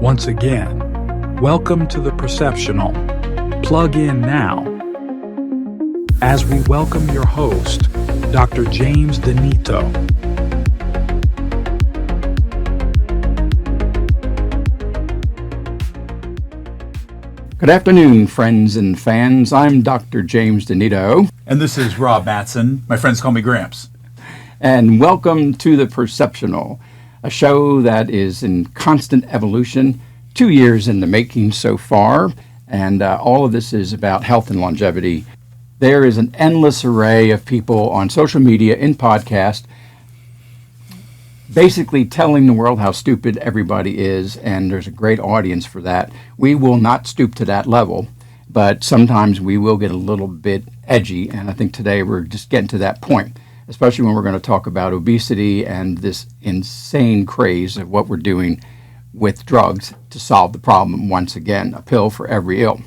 Once again, welcome to the Perceptional. Plug in now as we welcome your host, Dr. James Denito. Good afternoon, friends and fans. I'm Dr. James Denito. And this is Rob Matson. My friends call me Gramps. And welcome to the Perceptional, a show that is in constant evolution, 2 years in the making so far, and all of this is about health and longevity. There is an endless array of people on social media, in podcast, basically telling the world how stupid everybody is, and there's a great audience for that. We will not stoop to that level, but sometimes we will get a little bit edgy, and I think today we're just getting to that point, especially when we're going to talk about obesity and this insane craze of what we're doing with drugs to solve the problem once again, a pill for every ill.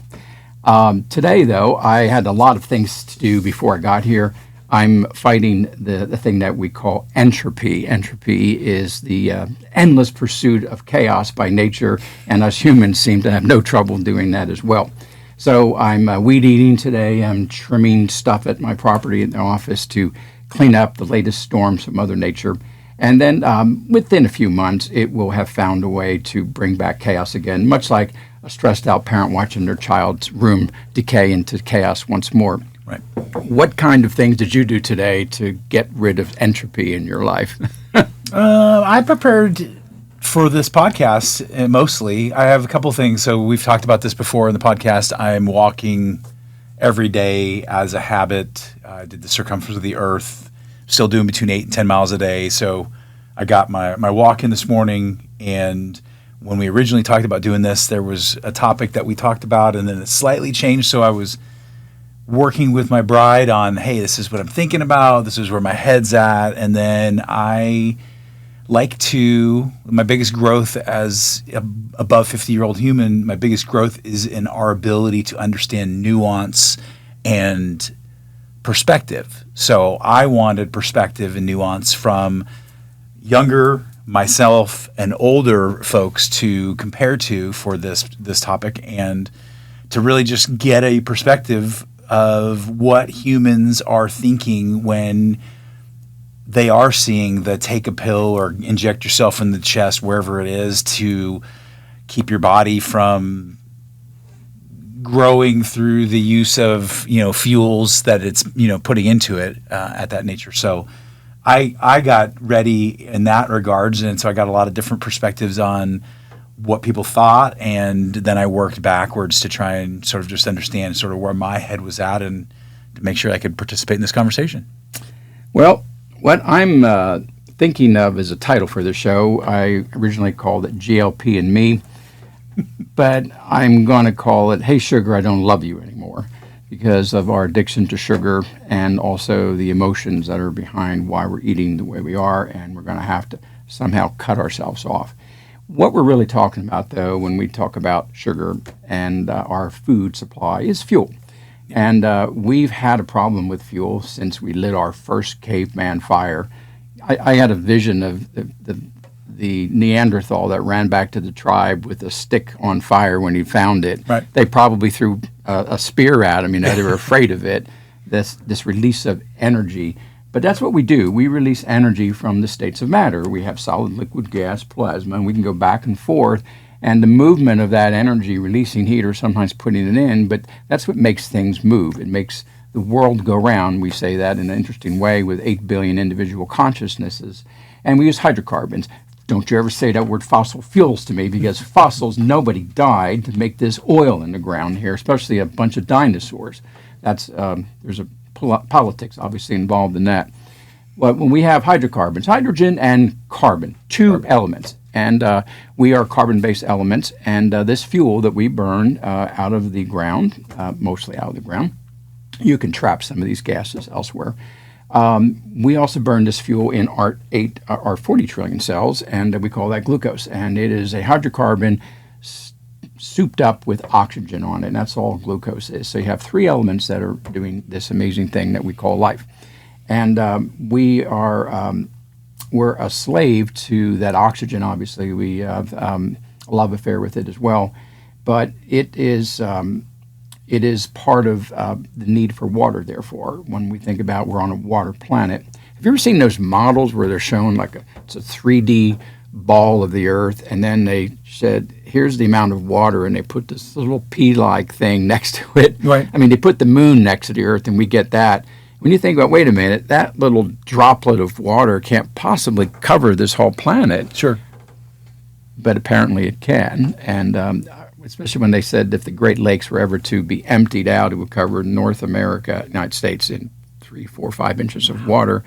Today, though, I had a lot of things to do before I got here. I'm fighting the thing that we call entropy. Entropy is the endless pursuit of chaos by nature, and us humans seem to have no trouble doing that as well. So I'm weed eating today. I'm trimming stuff at my property in the office to clean up the latest storms from Mother Nature. And then within a few months, it will have found a way to bring back chaos again, much like a stressed out parent watching their child's room decay into chaos once more. Right. What kind of things did you do today to get rid of entropy in your life? I prepared for this podcast mostly. I have a couple things. So we've talked about this before in the podcast. I'm walking every day as a habit. I did the circumference of the earth, still doing between 8 and 10 miles a day. So I got my walk in this morning, and when we originally talked about doing this, there was a topic that we talked about, and then it slightly changed. So I was working with my bride on, hey, this is what I'm thinking about. This is where my head's at. And then I like to, my biggest growth as above 50-year-old human, my biggest growth is in our ability to understand nuance and perspective. So I wanted perspective and nuance from younger myself and older folks to compare to for this topic, and to really just get a perspective of what humans are thinking when they are seeing the take a pill or inject yourself in the chest, wherever it is, to keep your body from growing through the use of, fuels that it's, putting into it at that nature. So I got ready in that regards. And so I got a lot of different perspectives on what people thought. And then I worked backwards to try and sort of just understand sort of where my head was at and to make sure I could participate in this conversation. Well, what I'm thinking of as a title for the show, I originally called it GLP and Me, but I'm going to call it, Hey Sugar, I Don't Love You Anymore, because of our addiction to sugar and also the emotions that are behind why we're eating the way we are, and we're going to have to somehow cut ourselves off. What we're really talking about, though, when we talk about sugar and our food supply is fuel. And we've had a problem with fuel since we lit our first caveman fire. I had a vision of the Neanderthal that ran back to the tribe with a stick on fire when he found it. Right. They probably threw a spear at him. They were afraid of it, this release of energy. But that's what we do. We release energy from the states of matter. We have solid, liquid, gas, plasma, and we can go back and forth. And the movement of that energy, releasing heat or sometimes putting it in, but that's what makes things move. It makes the world go round. We say that in an interesting way with 8 billion individual consciousnesses. And we use hydrocarbons. Don't you ever say that word fossil fuels to me, because fossils, nobody died to make this oil in the ground here, especially a bunch of dinosaurs. There's a politics obviously involved in that. But when we have hydrocarbons, hydrogen and carbon, two elements, and we are carbon-based elements, and this fuel that we burn out of the ground, mostly out of the ground, you can trap some of these gases elsewhere. We also burn this fuel in our 40 trillion cells, and we call that glucose, and it is a hydrocarbon souped up with oxygen on it, and that's all glucose is. So you have three elements that are doing this amazing thing that we call life. And we're a slave to that oxygen, obviously. We have love affair with it as well. But it is part of the need for water, therefore, when we think about we're on a water planet. Have you ever seen those models where they're showing it's a 3D ball of the earth, and then they said, here's the amount of water, and they put this little pea-like thing next to it. Right. I mean, they put the moon next to the earth, and we get that. When you think about, wait a minute, that little droplet of water can't possibly cover this whole planet. Sure. But apparently it can, and especially when they said if the Great Lakes were ever to be emptied out, it would cover North America, United States, in 3, 4, 5 inches of water.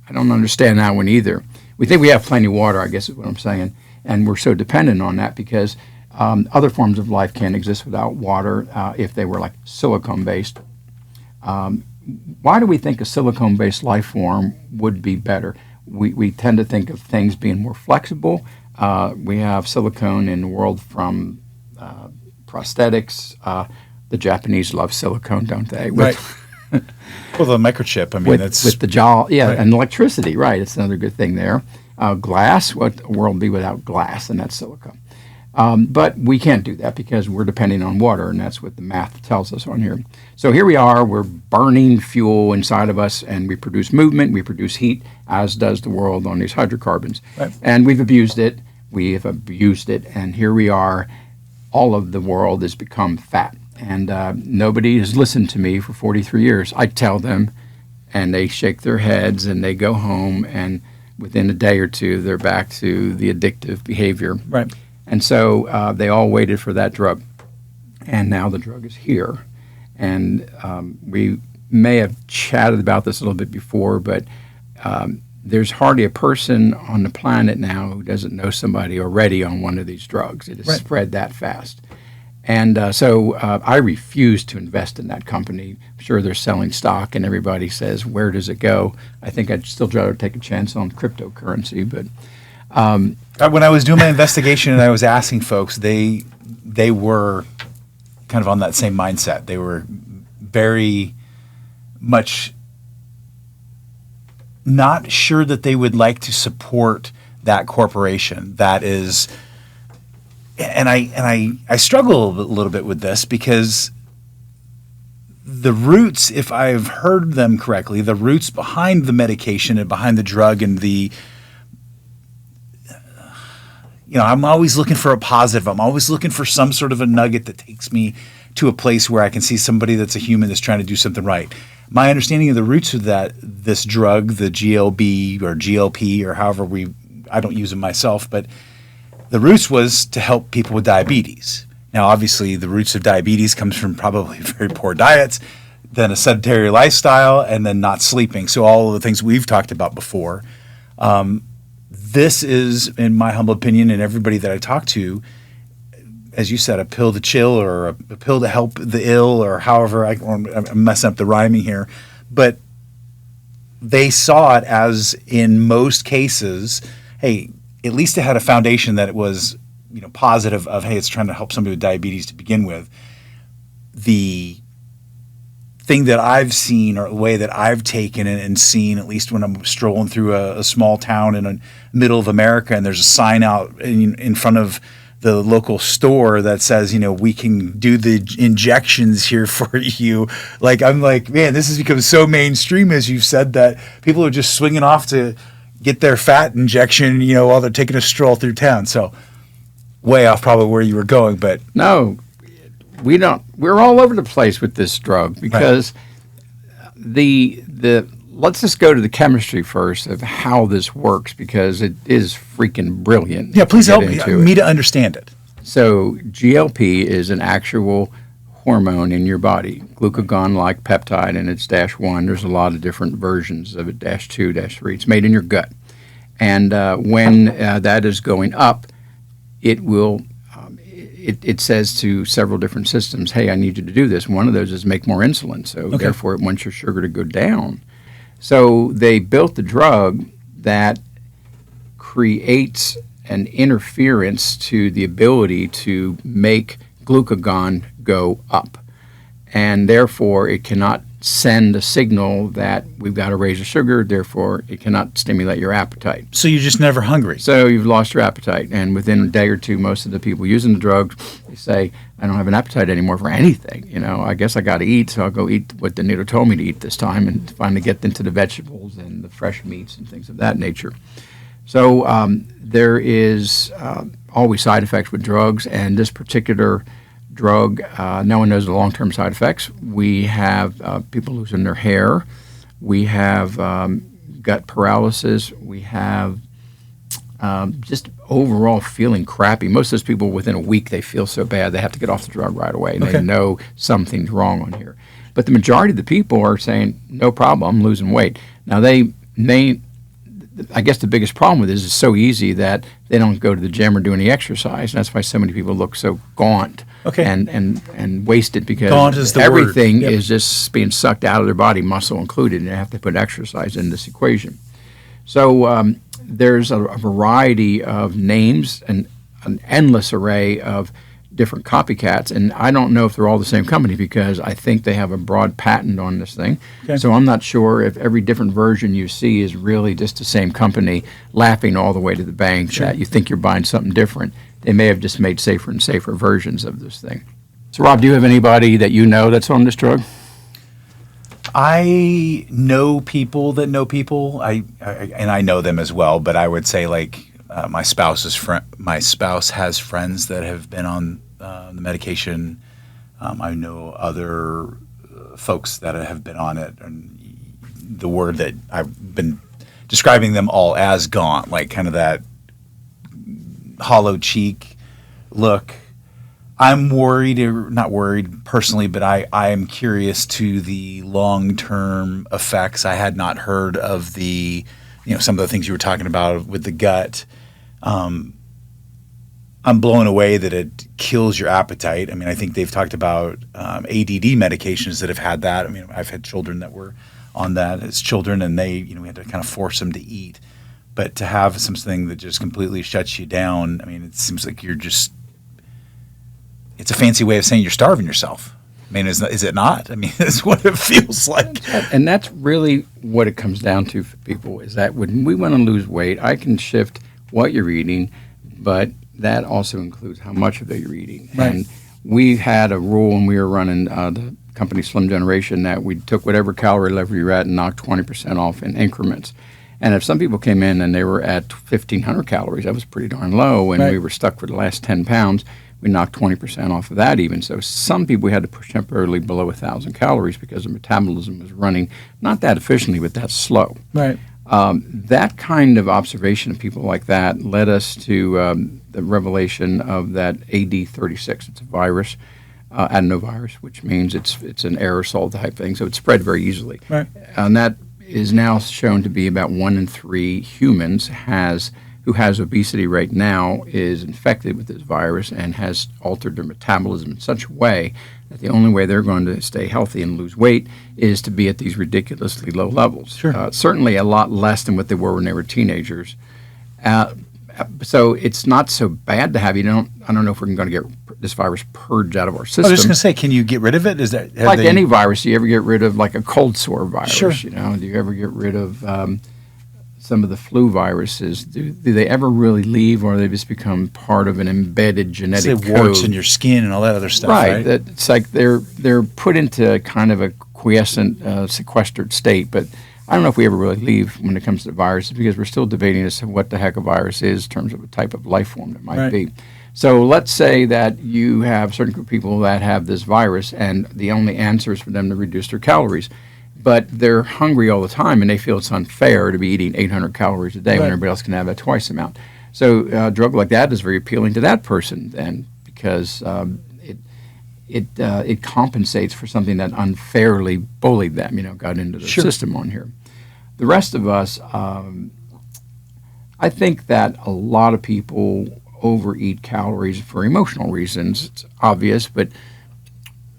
I don't understand that one either. We think we have plenty of water, I guess is what I'm saying, and we're so dependent on that because other forms of life can't exist without water if they were like silicone-based. Why do we think a silicone-based life form would be better? We tend to think of things being more flexible. We have silicone in the world from prosthetics. The Japanese love silicone, don't they? Right. Well, the microchip, I mean, with the jaw, yeah, right. And electricity, right? It's another good thing there. Glass, what a world be without glass, and that's silicone. But we can't do that because we're depending on water, and that's what the math tells us on here. So here we are, we're burning fuel inside of us, and we produce movement, we produce heat, as does the world on these hydrocarbons. Right. And we've abused it, and here we are, all of the world has become fat. And nobody has listened to me for 43 years. I tell them, and they shake their heads, and they go home, and within a day or two, they're back to the addictive behavior. Right. And so they all waited for that drug, and now the drug is here. And we may have chatted about this a little bit before, but there's hardly a person on the planet now who doesn't know somebody already on one of these drugs. It has Right. spread that fast. And so I refuse to invest in that company. I'm sure they're selling stock, and everybody says, where does it go? I think I'd still rather take a chance on cryptocurrency, but... When I was doing my investigation and I was asking folks, they were kind of on that same mindset. They were very much not sure that they would like to support that corporation. That is, and I struggle a little bit with this because the roots, if I've heard them correctly, the roots behind the medication and behind the drug and the I'm always looking for a positive. I'm always looking for some sort of a nugget that takes me to a place where I can see somebody that's a human that's trying to do something right. My understanding of the roots of this drug, the GLB or GLP or however I don't use it myself, but the roots was to help people with diabetes. Now, obviously, the roots of diabetes comes from probably very poor diets, then a sedentary lifestyle, and then not sleeping. So all of the things we've talked about before. This is, in my humble opinion, and everybody that I talk to, as you said, a pill to chill or a pill to help the ill or however, I'm messing up the rhyming here. But they saw it as, in most cases, hey, at least it had a foundation that it was positive of, hey, it's trying to help somebody with diabetes to begin with. The thing that I've seen or the way that I've taken it and seen, at least when I'm strolling through a small town in the middle of America and there's a sign out in front of the local store that says, we can do the injections here for you. I'm like, man, this has become so mainstream, as you've said, that people are just swinging off to get their fat injection, while they're taking a stroll through town. So way off probably where you were going, but no. We're all over the place with this drug because right. Let's just go to the chemistry first of how this works because it is freaking brilliant. Yeah, please help me to understand it. So GLP is an actual hormone in your body, glucagon-like peptide, and it's -1. There's a lot of different versions of it, -2, -3. It's made in your gut. And when that is going up, it will... It says to several different systems, hey, I need you to do this. One of those is make more insulin. So therefore, it wants your sugar to go down. So they built the drug that creates an interference to the ability to make glucagon go up. And therefore, it cannot send a signal that we've got to raise the sugar, therefore it cannot stimulate your appetite. So you're just never hungry. So you've lost your appetite, and within a day or two, most of the people using the drug, they say, I don't have an appetite anymore for anything. You know, I guess I got to eat, so I'll go eat what Denito told me to eat this time and finally get into the vegetables and the fresh meats and things of that nature. So there is always side effects with drugs, and this particular drug, no one knows the long-term side effects. We have people losing their hair. We have gut paralysis. We have just overall feeling crappy. Most of those people, within a week, they feel so bad they have to get off the drug right away, and they know something's wrong on here. But the majority of the people are saying, no problem, I'm losing weight. Now, I guess the biggest problem with this is it's so easy that they don't go to the gym or do any exercise. And that's why so many people look so gaunt and wasted, because gaunt is the everything word. Yep. is just being sucked out of their body, muscle included, and they have to put exercise in this equation. So there's a variety of names and an endless array of different copycats, and I don't know if they're all the same company, because I think they have a broad patent on this thing. Okay. So I'm not sure if every different version you see is really just the same company laughing all the way to the bank that you think you're buying something different. They may have just made safer and safer versions of this thing. So Rob, do you have anybody that you know that's on this drug? I know people that know people. And I know them as well. But I would say, like, my spouse has friends that have been on the medication. I know other folks that have been on it, and the word that I've been describing them all as gaunt, like kind of that hollow cheek look. I'm worried, or not worried personally, but I am curious to the long-term effects. I had not heard of some of the things you were talking about with the gut. I'm blown away that it kills your appetite. I mean, I think they've talked about ADD medications that have had that. I mean, I've had children that were on that as children, and we had to kind of force them to eat. But to have something that just completely shuts you down, I mean, it seems like it's a fancy way of saying you're starving yourself. I mean, is it not? I mean, it's what it feels like. And that's really what it comes down to for people, is that when we want to lose weight, I can shift what you're eating, but that also includes how much of it you're eating. Right. And we had a rule when we were running the company Slim Generation that we took whatever calorie level you're at and knocked 20% off in increments. And if some people came in and they were at 1,500 calories, that was pretty darn low, and we were stuck for the last 10 pounds, we knocked 20% off of that even. So some people we had to push temporarily below 1,000 calories because the metabolism was running not that efficiently, but that slow. Right. That kind of observation of people like that led us to the revelation of that AD36. It's a virus, adenovirus, which means it's an aerosol type thing, so it's spread very easily. Right. And that is now shown to be about 1 in 3 humans who has obesity right now is infected with this virus and has altered their metabolism in such a way that the only way they're going to stay healthy and lose weight is to be at these ridiculously low levels. Sure. Certainly a lot less than what they were when they were teenagers. So it's not so bad to have. I don't know if we're going to get this virus purged out of our system. I was just going to say, can you get rid of it? Is that like any virus? Do you ever get rid of like a cold sore virus? Sure. Do you ever get rid of some of the flu viruses? Do they ever really leave, or they just become part of an embedded genetic code? Warts in your skin and all that other stuff, right? It's like they're put into kind of a quiescent, sequestered state, but I don't know if we ever really leave when it comes to viruses, because we're still debating as to what the heck a virus is in terms of a type of life form that might be. So let's say that you have a certain group of people that have this virus, and the only answer is for them to reduce their calories. But they're hungry all the time, and they feel it's unfair to be eating 800 calories a day when everybody else can have that twice the amount. So a drug like that is very appealing to that person then, because it compensates for something that unfairly bullied them, got into the system on here. The rest of us, I think that a lot of people overeat calories for emotional reasons. It's obvious, but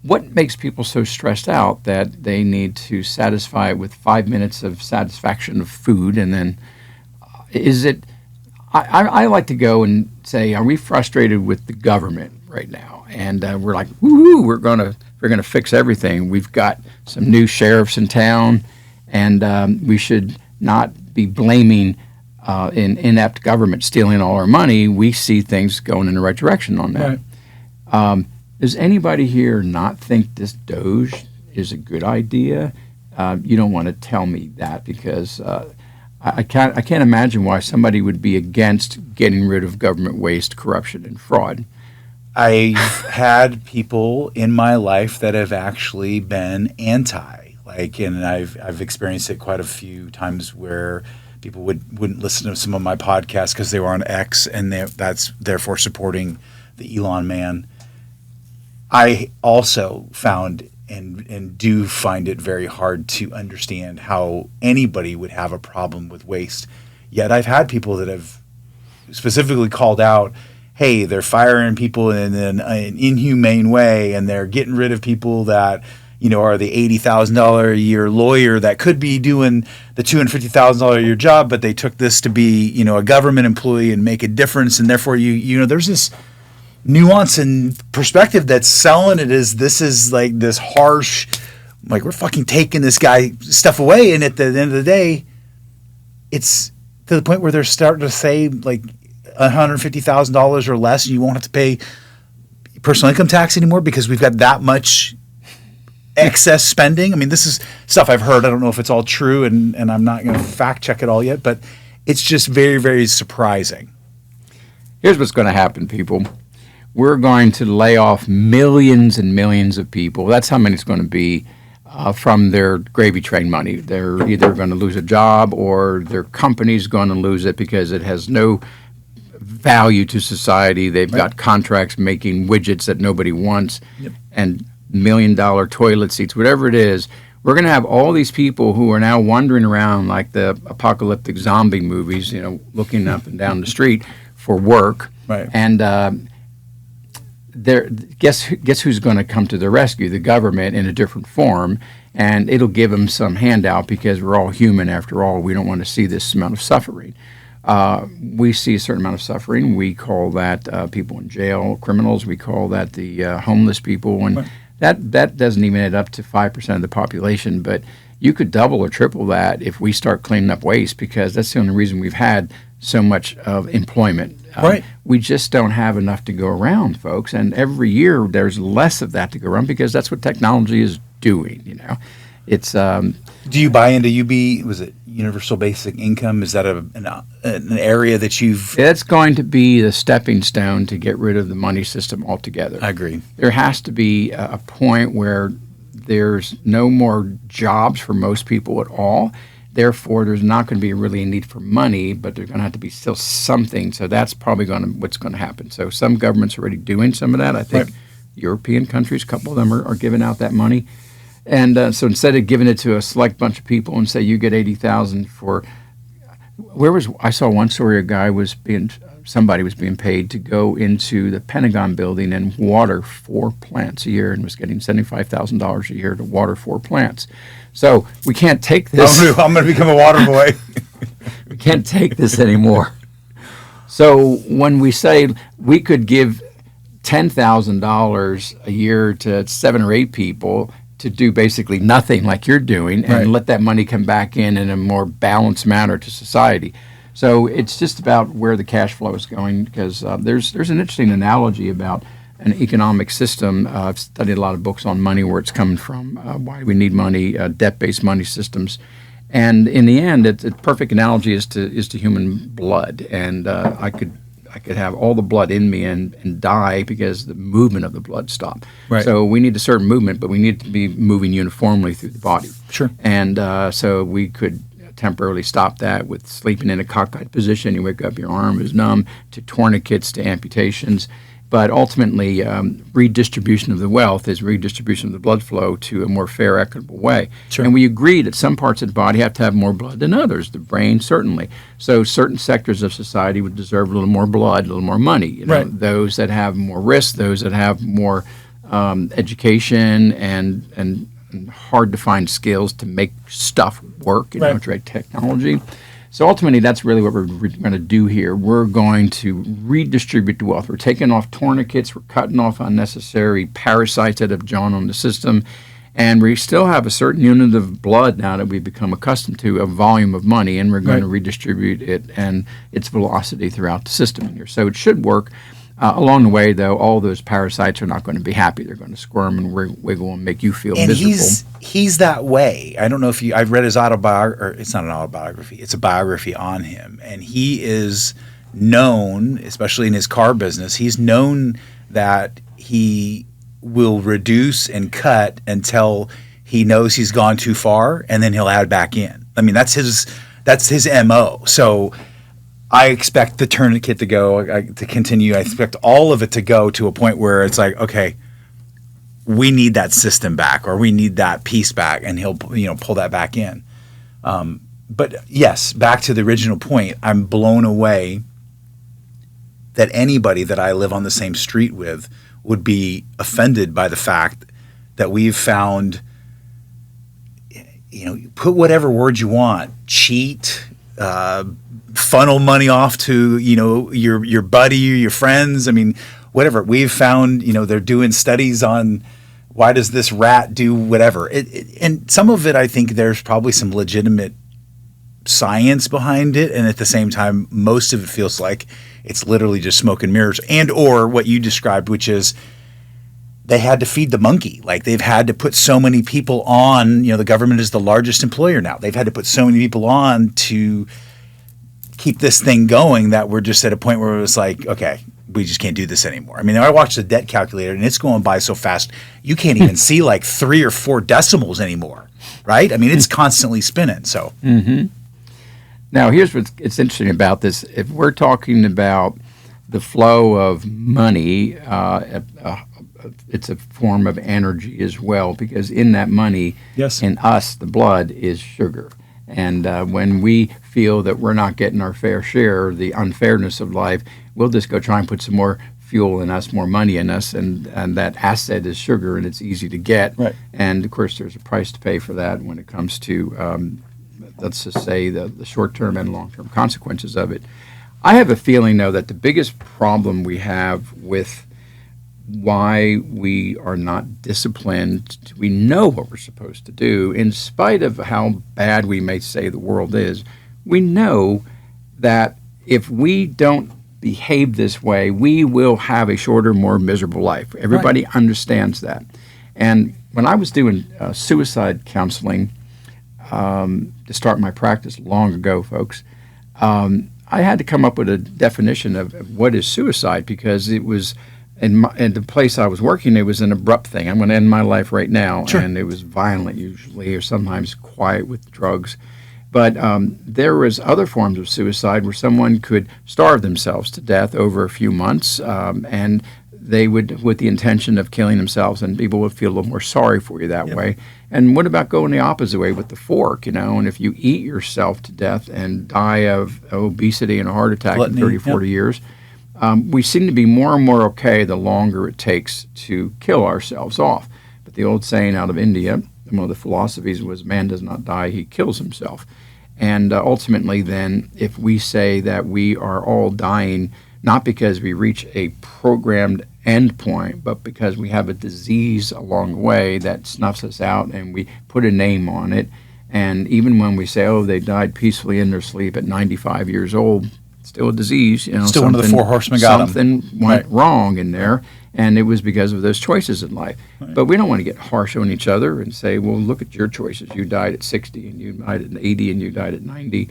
what makes people so stressed out that they need to satisfy it with 5 minutes of satisfaction of food? And then I like to go and say, are we frustrated with the government right now? And we're like, woohoo, we're gonna fix everything. We've got some new sheriffs in town, and we should not be blaming inept government stealing all our money. We see things going in the right direction on that. Right. Does anybody here not think this Doge is a good idea? You don't want to tell me that, because I can't imagine why somebody would be against getting rid of government waste, corruption, and fraud. I've had people in my life that have actually been anti, and I've experienced it quite a few times where people wouldn't listen to some of my podcasts because they were on X, and that's therefore supporting the Elon man. I also found and do find it very hard to understand how anybody would have a problem with waste. Yet I've had people that have specifically called out, hey, they're firing people in an inhumane way, and they're getting rid of people that, are the $80,000 a year lawyer that could be doing the $250,000 a year job, but they took this to be, a government employee and make a difference. And therefore, there's this nuance and perspective that's selling it as this is like this harsh, like we're fucking taking this guy stuff away. And at the end of the day, it's to the point where they're starting to say like $150,000 or less, and you won't have to pay personal income tax anymore because we've got that much excess spending. I mean, this is stuff I've heard. I don't know if it's all true, and I'm not going to fact check it all yet, but it's just very, very surprising. Here's what's going to happen, people. We're going to lay off millions and millions of people. That's how many it's going to be from their gravy train money. They're either going to lose a job, or their company's going to lose it because it has no value to society. They've got contracts making widgets that nobody wants, and $1 million toilet seats, whatever it is. We're going to have all these people who are now wandering around like the apocalyptic zombie movies, looking up and down the street for work. Right. And guess who's going to come to their rescue? The government in a different form, and it'll give them some handout because we're all human after all. We don't want to see this amount of suffering. We see a certain amount of suffering. We call that people in jail, criminals. We call that the homeless people, and that doesn't even add up to 5% of the population. But you could double or triple that if we start cleaning up waste, because that's the only reason we've had so much of employment. We just don't have enough to go around, folks. And every year there's less of that to go around because that's what technology is doing. It's. Do you buy into universal basic income? Is that an area that you've? It's going to be the stepping stone to get rid of the money system altogether. I agree. There has to be a point where there's no more jobs for most people at all. Therefore, there's not going to be really a need for money, but there's going to have to be still something. So that's probably what's going to happen. So some governments are already doing some of that. I think European countries, a couple of them are giving out that money. And so instead of giving it to a select bunch of people and say you get $80,000 for, I saw one story, somebody was being paid to go into the Pentagon building and water 4 plants a year, and was getting $75,000 a year to water 4 plants. So we can't take this. I'm going to become a water boy. We can't take this anymore. So when we say we could give $10,000 a year to 7 or 8 people to do basically nothing like you're doing, and let that money come back in a more balanced manner to society. So it's just about where the cash flow is going, because there's an interesting analogy about an economic system. I've studied a lot of books on money, where it's coming from, why we need money, debt-based money systems. And in the end, a perfect analogy is to human blood. And I could have all the blood in me and die because the movement of the blood stopped. Right. So we need a certain movement, but we need to be moving uniformly through the body. Sure. And so we could temporarily stop that with sleeping in a cockeyed position. You wake up, your arm is numb, to tourniquets, to amputations. But ultimately, redistribution of the wealth is redistribution of the blood flow to a more fair, equitable way. Sure. And we agreed that some parts of the body have to have more blood than others, the brain certainly. So certain sectors of society would deserve a little more blood, a little more money. Those that have more risk, those that have more education and hard to find skills to make stuff work, trade technology. So ultimately, that's really what we're going to do here. We're going to redistribute the wealth. We're taking off tourniquets. We're cutting off unnecessary parasites that have drawn on the system. And we still have a certain unit of blood now that we've become accustomed to, a volume of money, and we're going to redistribute it and its velocity throughout the system here. So it should work. Along the way, though, all those parasites are not going to be happy. They're going to squirm and wiggle and make you feel miserable. He's that way. I don't know if I've read his autobiography, or it's not an autobiography, it's a biography on him. And he is known, especially in his car business, he's known that he will reduce and cut until he knows he's gone too far, and then he'll add back in. I mean, that's his MO. So I expect the tourniquet to go, to continue. I expect all of it to go to a point where it's like, okay, we need that system back, or we need that piece back, and he'll pull that back in. But yes, back to the original point, I'm blown away that anybody that I live on the same street with would be offended by the fact that we've found, put whatever word you want, cheat, funnel money off to your buddy or your friends. I mean, whatever. We've found they're doing studies on why does this rat do whatever. And some of it, I think there's probably some legitimate science behind it, and at the same time, most of it feels like it's literally just smoke and mirrors, and or what you described, which is they had to feed the monkey. Like, they've had to put so many people on. The government is the largest employer now. They've had to put so many people on to keep this thing going that we're just at a point where it was like, okay, we just can't do this anymore. I mean, I watched the debt calculator, and it's going by so fast you can't even see like 3 or 4 decimals anymore, right? I mean, it's constantly spinning. So. Mm-hmm. Now, here's what's interesting about this. If we're talking about the flow of money, it's a form of energy as well, because in that money, in us, the blood is sugar. And when we feel that we're not getting our fair share, the unfairness of life, we'll just go try and put some more fuel in us, more money in us, and that asset is sugar, and it's easy to get. Right. And, of course, there's a price to pay for that when it comes to let's just say the short-term and long-term consequences of it. I have a feeling, though, that the biggest problem we have with why we are not disciplined, we know what we're supposed to do, in spite of how bad we may say the world is, we know that if we don't behave this way, we will have a shorter, more miserable life. Everybody understands that. And when I was doing suicide counseling, to start my practice long ago, folks, I had to come up with a definition of what is suicide, because it was in the place I was working, it was an abrupt thing. I'm going to end my life right now. Sure. And it was violent usually, or sometimes quiet with drugs. But there was other forms of suicide where someone could starve themselves to death over a few months, and they would, with the intention of killing themselves, and people would feel a little more sorry for you that way. And what about going the opposite way with the fork, and if you eat yourself to death and die of obesity and a heart attack in 30, 40 years, we seem to be more and more okay the longer it takes to kill ourselves off. But the old saying out of India, one of the philosophies was, man does not die, he kills himself. And ultimately then, if we say that we are all dying not because we reach a programmed endpoint, but because we have a disease along the way that snuffs us out, and we put a name on it. And even when we say, oh, they died peacefully in their sleep at 95 years old, still a disease. Still one of the 4 horsemen got something went wrong in there, and it was because of those choices in life. But we don't want to get harsh on each other and say, well, look at your choices. You died at 60, and you died at 80, and you died at 90.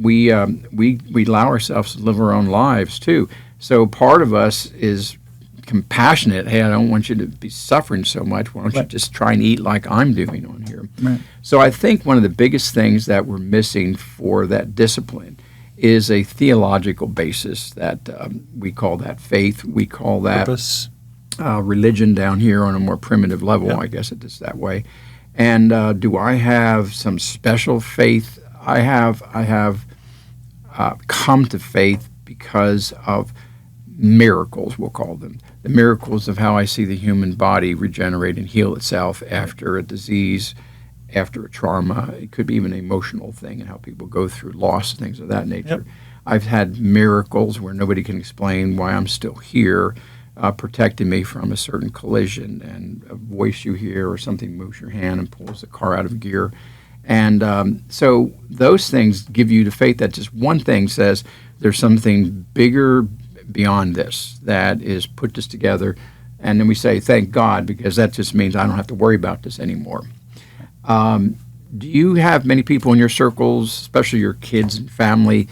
We allow ourselves to live our own lives too. So part of us is compassionate. Hey, I don't want you to be suffering so much. Why don't you just try and eat like I'm doing on here? Right. So I think one of the biggest things that we're missing for that discipline is a theological basis that we call that faith. We call that purpose. Religion down here on a more primitive level. I guess it is that way. And do I have some special faith? I have come to faith because of miracles, we'll call them. The miracles of how I see the human body regenerate and heal itself after a disease. after a trauma. It could be even an emotional thing and how people go through loss, things of that nature. Yep. I've had miracles where nobody can explain why I'm still here, protecting me from a certain collision, and a voice you hear or something moves your hand and pulls the car out of gear. And so those things give you the faith that just one thing says there's something bigger beyond this that is put this together. And then we say, thank God, because that just means I don't have to worry about this anymore. Do you have many people in your circles, especially your kids and family,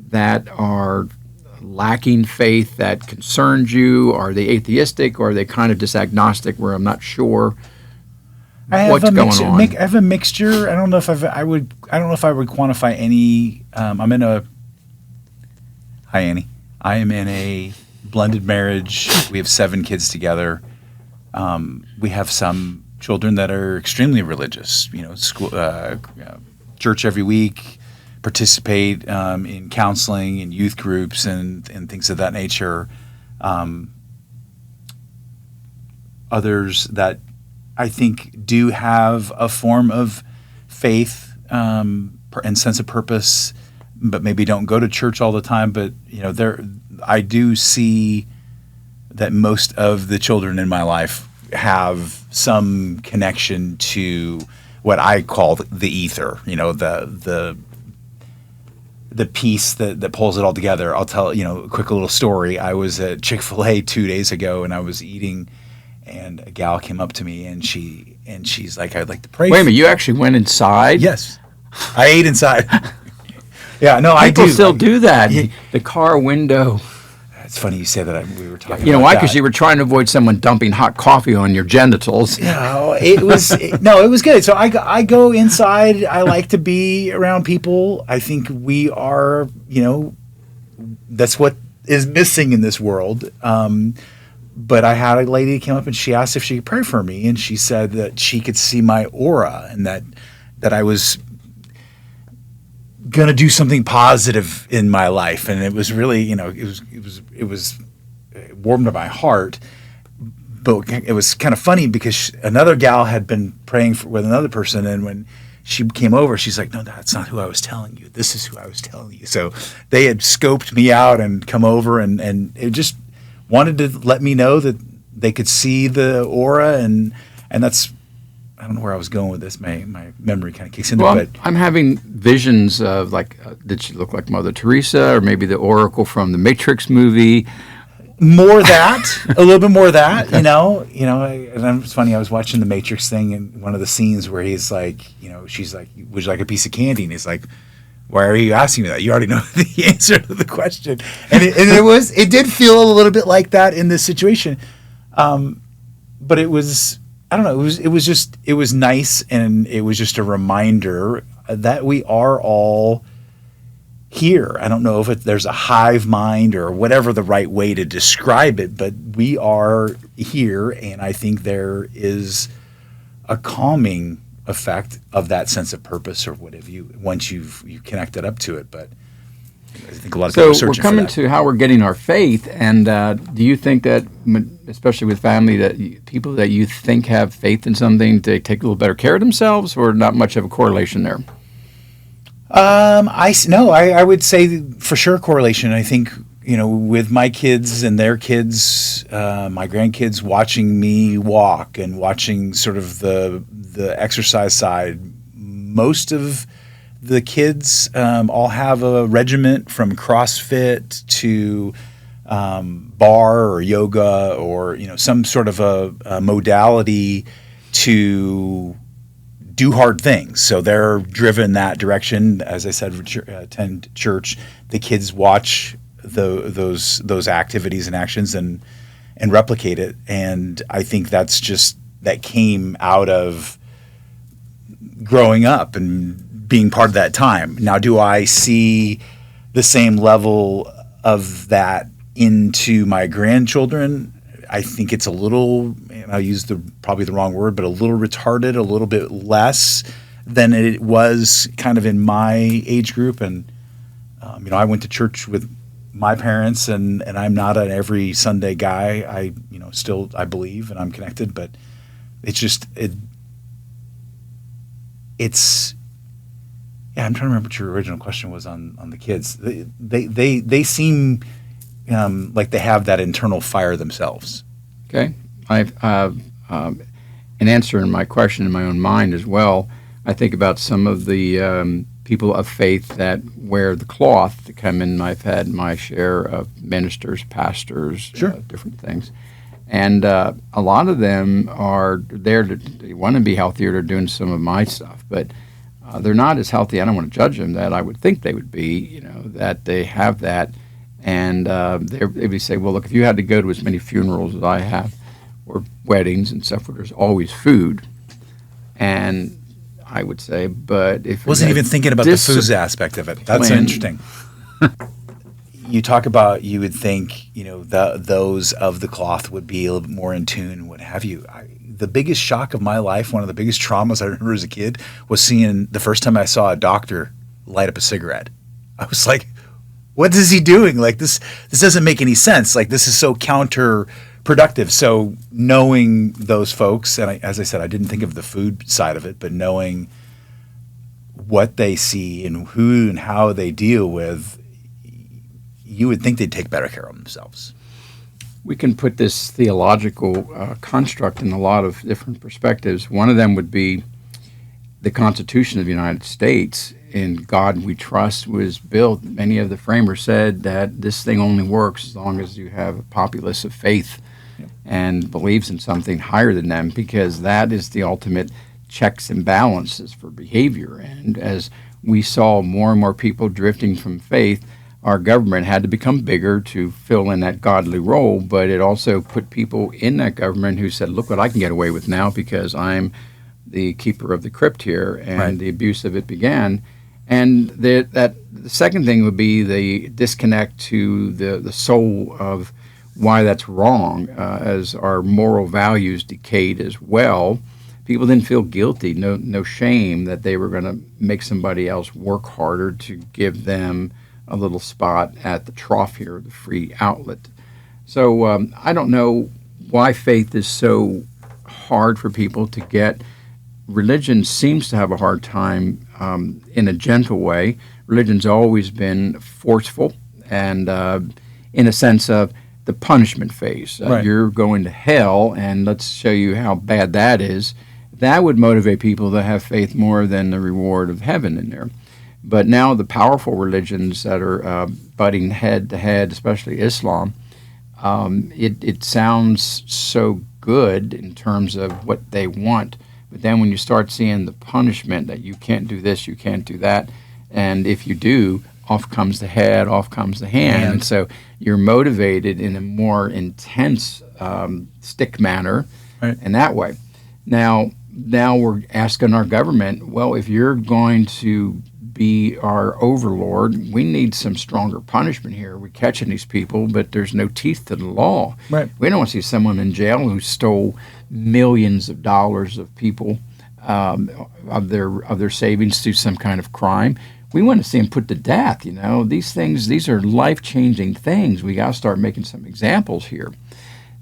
that are lacking faith that concerns you? Are they atheistic, or are they kind of just agnostic where I'm not sure what's going on? I have a mixture. I don't know if I would quantify any. I'm in a. Hi, Annie. I am in a blended marriage. We have 7 kids together. We have some children that are extremely religious. School, church every week, participate in counseling and youth groups and things of that nature. Others that I think do have a form of faith and sense of purpose, but maybe don't go to church all the time. But I do see that most of the children in my life have some connection to what I call the ether. The piece that pulls it all together. I'll tell a quick little story. I was at Chick-fil-A 2 days ago, and I was eating, and a gal came up to me, and she's like, "I'd like to pray." Wait a minute, you actually went inside? Yes, I ate inside. Yeah, no, People I do. still do that. The car window. It's funny you say that. We were talking. You know about why? that. Because you were trying to avoid someone dumping hot coffee on your genitals. No, it was good. So I go inside. I like to be around people. I think we are, that's what is missing in this world. But I had a lady come up and she asked if she could pray for me, and she said that she could see my aura and that I was going to do something positive in my life. And it was really, it warmed to my heart. But it was kind of funny because another gal had been praying with another person, and when she came over, she's like, "No, that's not who I was telling you. This is who I was telling you." So they had scoped me out and come over, and it just wanted to let me know that they could see the aura, and that's, I don't know where I was going with this. My memory kind of kicks into it. I'm having visions of did she look like Mother Teresa, or maybe the Oracle from the Matrix movie? More that, a little bit more of that, and it's funny. I was watching the Matrix thing, and one of the scenes where he's like, she's like, "Would you like a piece of candy?" And he's like, "Why are you asking me that? You already know the answer to the question." And it did feel a little bit like that in this situation, but it was, I don't know. It was nice, and it was just a reminder that we are all here. I don't know if there's a hive mind or whatever the right way to describe it, but we are here, and I think there is a calming effect of that sense of purpose, or whatever once you've connected up to it. But I think a lot of people are searching for that. So we're coming to how we're getting our faith, and do you think that, especially with family, that people that you think have faith in something, they take a little better care of themselves, or not much of a correlation there? I would say for sure correlation. I think, with my kids and their kids, my grandkids watching me walk and watching sort of the exercise side, most of the kids all have a regiment from CrossFit to bar or yoga or some sort of a modality to do hard things. So they're driven that direction. As I said, attend church. The kids watch those activities and actions and replicate it. And I think that came out of growing up and being part of that time. Now, do I see the same level of that into my grandchildren? I think it's a little, and I'll use probably the wrong word, but a little retarded, a little bit less than it was kind of in my age group. And, I went to church with my parents, and I'm not an every Sunday guy. I believe and I'm connected, but it's just, it's I'm trying to remember what your original question was on the kids. They seem like they have that internal fire themselves. Okay, I've an answer in my question in my own mind as well. I think about some of the people of faith that wear the cloth to come in. I've had my share of ministers, pastors, Sure. Different things. And a lot of them are there they want to be healthier. They're doing some of my stuff, but they're not as healthy. I don't want to judge them that I would think they would be, that they have that. And they would say, well, look, if you had to go to as many funerals as I have or weddings and stuff where there's always food. And I would say, but if wasn't even thinking about the food aspect of it. That's interesting. You talk about you would think those of the cloth would be a little bit more in tune, what have you. The biggest shock of my life, one of the biggest traumas I remember as a kid, was seeing the first time I saw a doctor light up a cigarette. I was like, what is he doing? Like this doesn't make any sense. Like this is so counterproductive. So knowing those folks, and as I said, I didn't think of the food side of it, but knowing what they see and who and how they deal with, you would think they'd take better care of themselves. We can put this theological construct in a lot of different perspectives. One of them would be the Constitution of the United States. In God we trust was built. Many of the framers said that this thing only works as long as you have a populace of faith and believes in something higher than them, because that is the ultimate checks and balances for behavior. And as we saw more and more people drifting from faith, our government had to become bigger to fill in that godly role, but it also put people in that government who said, look what I can get away with now because I'm the keeper of the crypt here, and right. The abuse of it began. And the second thing would be the disconnect to the soul of why that's wrong, as our moral values decayed as well. People didn't feel guilty, no shame that they were going to make somebody else work harder to give them a little spot at the trough here, the free outlet. So I don't know why faith is so hard for people to get. Religion seems to have a hard time in a gentle way. Religion's always been forceful and in a sense of the punishment phase. Right. You're going to hell, and let's show you how bad that is. That would motivate people to have faith more than the reward of heaven in there. But now the powerful religions that are butting head to head, especially Islam, it sounds so good in terms of what they want. But then when you start seeing the punishment that you can't do this, you can't do that, and if you do, off comes the head, off comes the hand. And so you're motivated in a more intense stick manner, right. In that way. Now we're asking our government, well, if you're going to be our overlord, we need some stronger punishment here. We're catching these people, but there's no teeth to the law. Right. We don't want to see someone in jail who stole millions of dollars of people of their savings through some kind of crime. We want to see them put to death. These are life-changing things. We got to start making some examples here,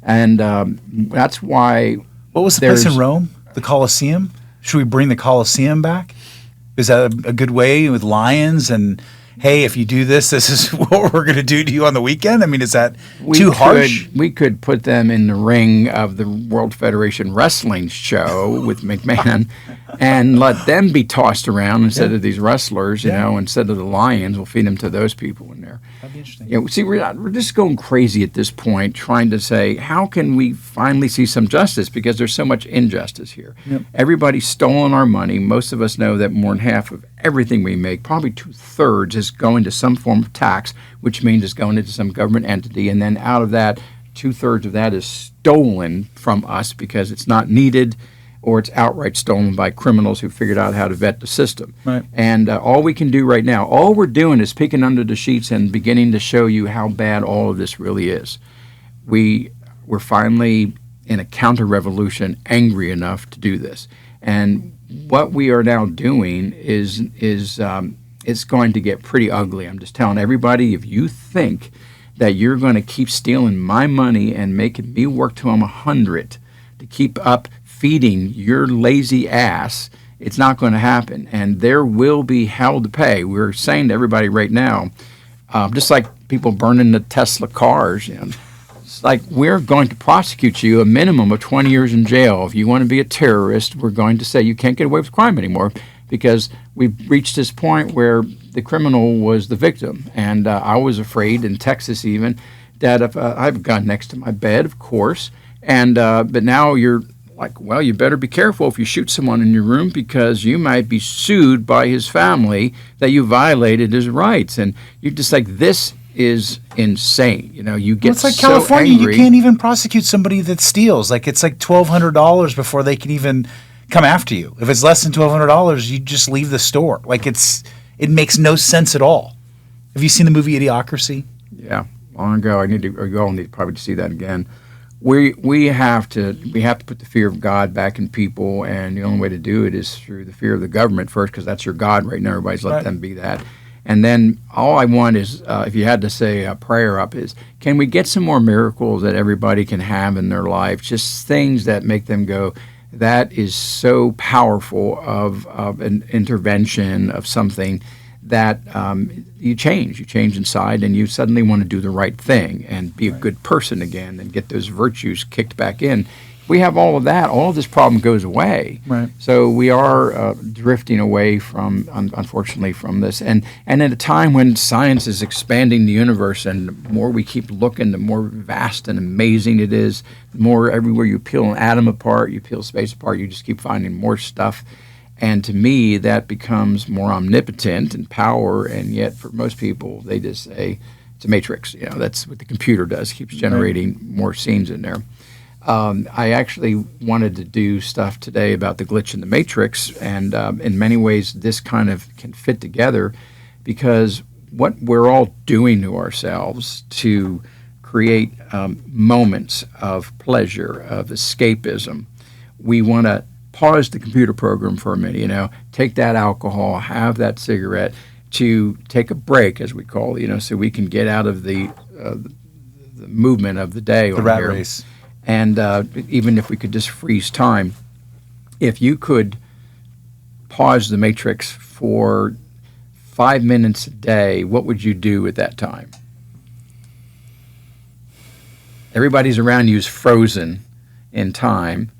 and that's why. What was the place in Rome? The Colosseum? Should we bring the Colosseum back? Is that a good way with lions and, hey, if you do this, this is what we're going to do to you on the weekend? I mean, is that too harsh? We could put them in the ring of the World Federation Wrestling show with McMahon and let them be tossed around instead of these wrestlers, instead of the lions. We'll feed them to those people in there. That'd be interesting. See, we're just going crazy at this point, trying to say, how can we finally see some justice? Because there's so much injustice here. Yep. Everybody's stolen our money. Most of us know that more than half of everything we make, probably 2/3, is going to some form of tax, which means it's going into some government entity. And then out of that, 2/3 of that is stolen from us because it's not needed, or it's outright stolen by criminals who figured out how to vet the system. Right. And all we can do right now, all we're doing is peeking under the sheets and beginning to show you how bad all of this really is. We're finally in a counter-revolution angry enough to do this. And what we are now doing is it's going to get pretty ugly. I'm just telling everybody, if you think that you're going to keep stealing my money and making me work till I'm 100 to keep up feeding your lazy ass It's not going to happen, and there will be hell to pay. We're saying to everybody right now, just like people burning the Tesla cars, it's like we're going to prosecute you a minimum of 20 years in jail. If you want to be a terrorist, we're going to say you can't get away with crime anymore, because we've reached this point where the criminal was the victim. And I was afraid in Texas even that if I have a gun next to my bed, of course, and but now you're like, well, you better be careful if you shoot someone in your room, because you might be sued by his family that you violated his rights. And you're just like, this is insane. You get it's like so California, angry. you can't even prosecute somebody that steals. Like, it's like $1,200 before they can even come after you. If it's less than $1,200, you just leave the store. Like, it makes no sense at all. Have you seen the movie Idiocracy? Yeah, long ago. I'll need probably to see that again. We have to put the fear of God back in people, and the only way to do it is through the fear of the government first, because that's your God right now. Everybody's let them be that. And then all I want is, if you had to say a prayer up, is can we get some more miracles that everybody can have in their life? Just things that make them go, that is so powerful of an intervention of something that you change inside, and you suddenly want to do the right thing and be a good person again and get those virtues kicked back in. If we have all of that, all of this problem goes away. Right. So we are drifting away from, unfortunately, from this. And at a time when science is expanding the universe, and the more we keep looking, the more vast and amazing it is, the more everywhere you peel an atom apart, you peel space apart, you just keep finding more stuff. And to me, that becomes more omnipotent in power, and yet for most people, they just say it's a matrix. That's what the computer does, keeps generating more scenes in there. I actually wanted to do stuff today about the glitch in the matrix, and in many ways, this kind of can fit together, because what we're all doing to ourselves to create moments of pleasure, of escapism, we want to pause the computer program for a minute, take that alcohol, have that cigarette, to take a break, as we call it, so we can get out of the movement of the day. The rat race. And even if we could just freeze time, if you could pause the matrix for 5 minutes a day, what would you do at that time? Everybody's around you is frozen in time.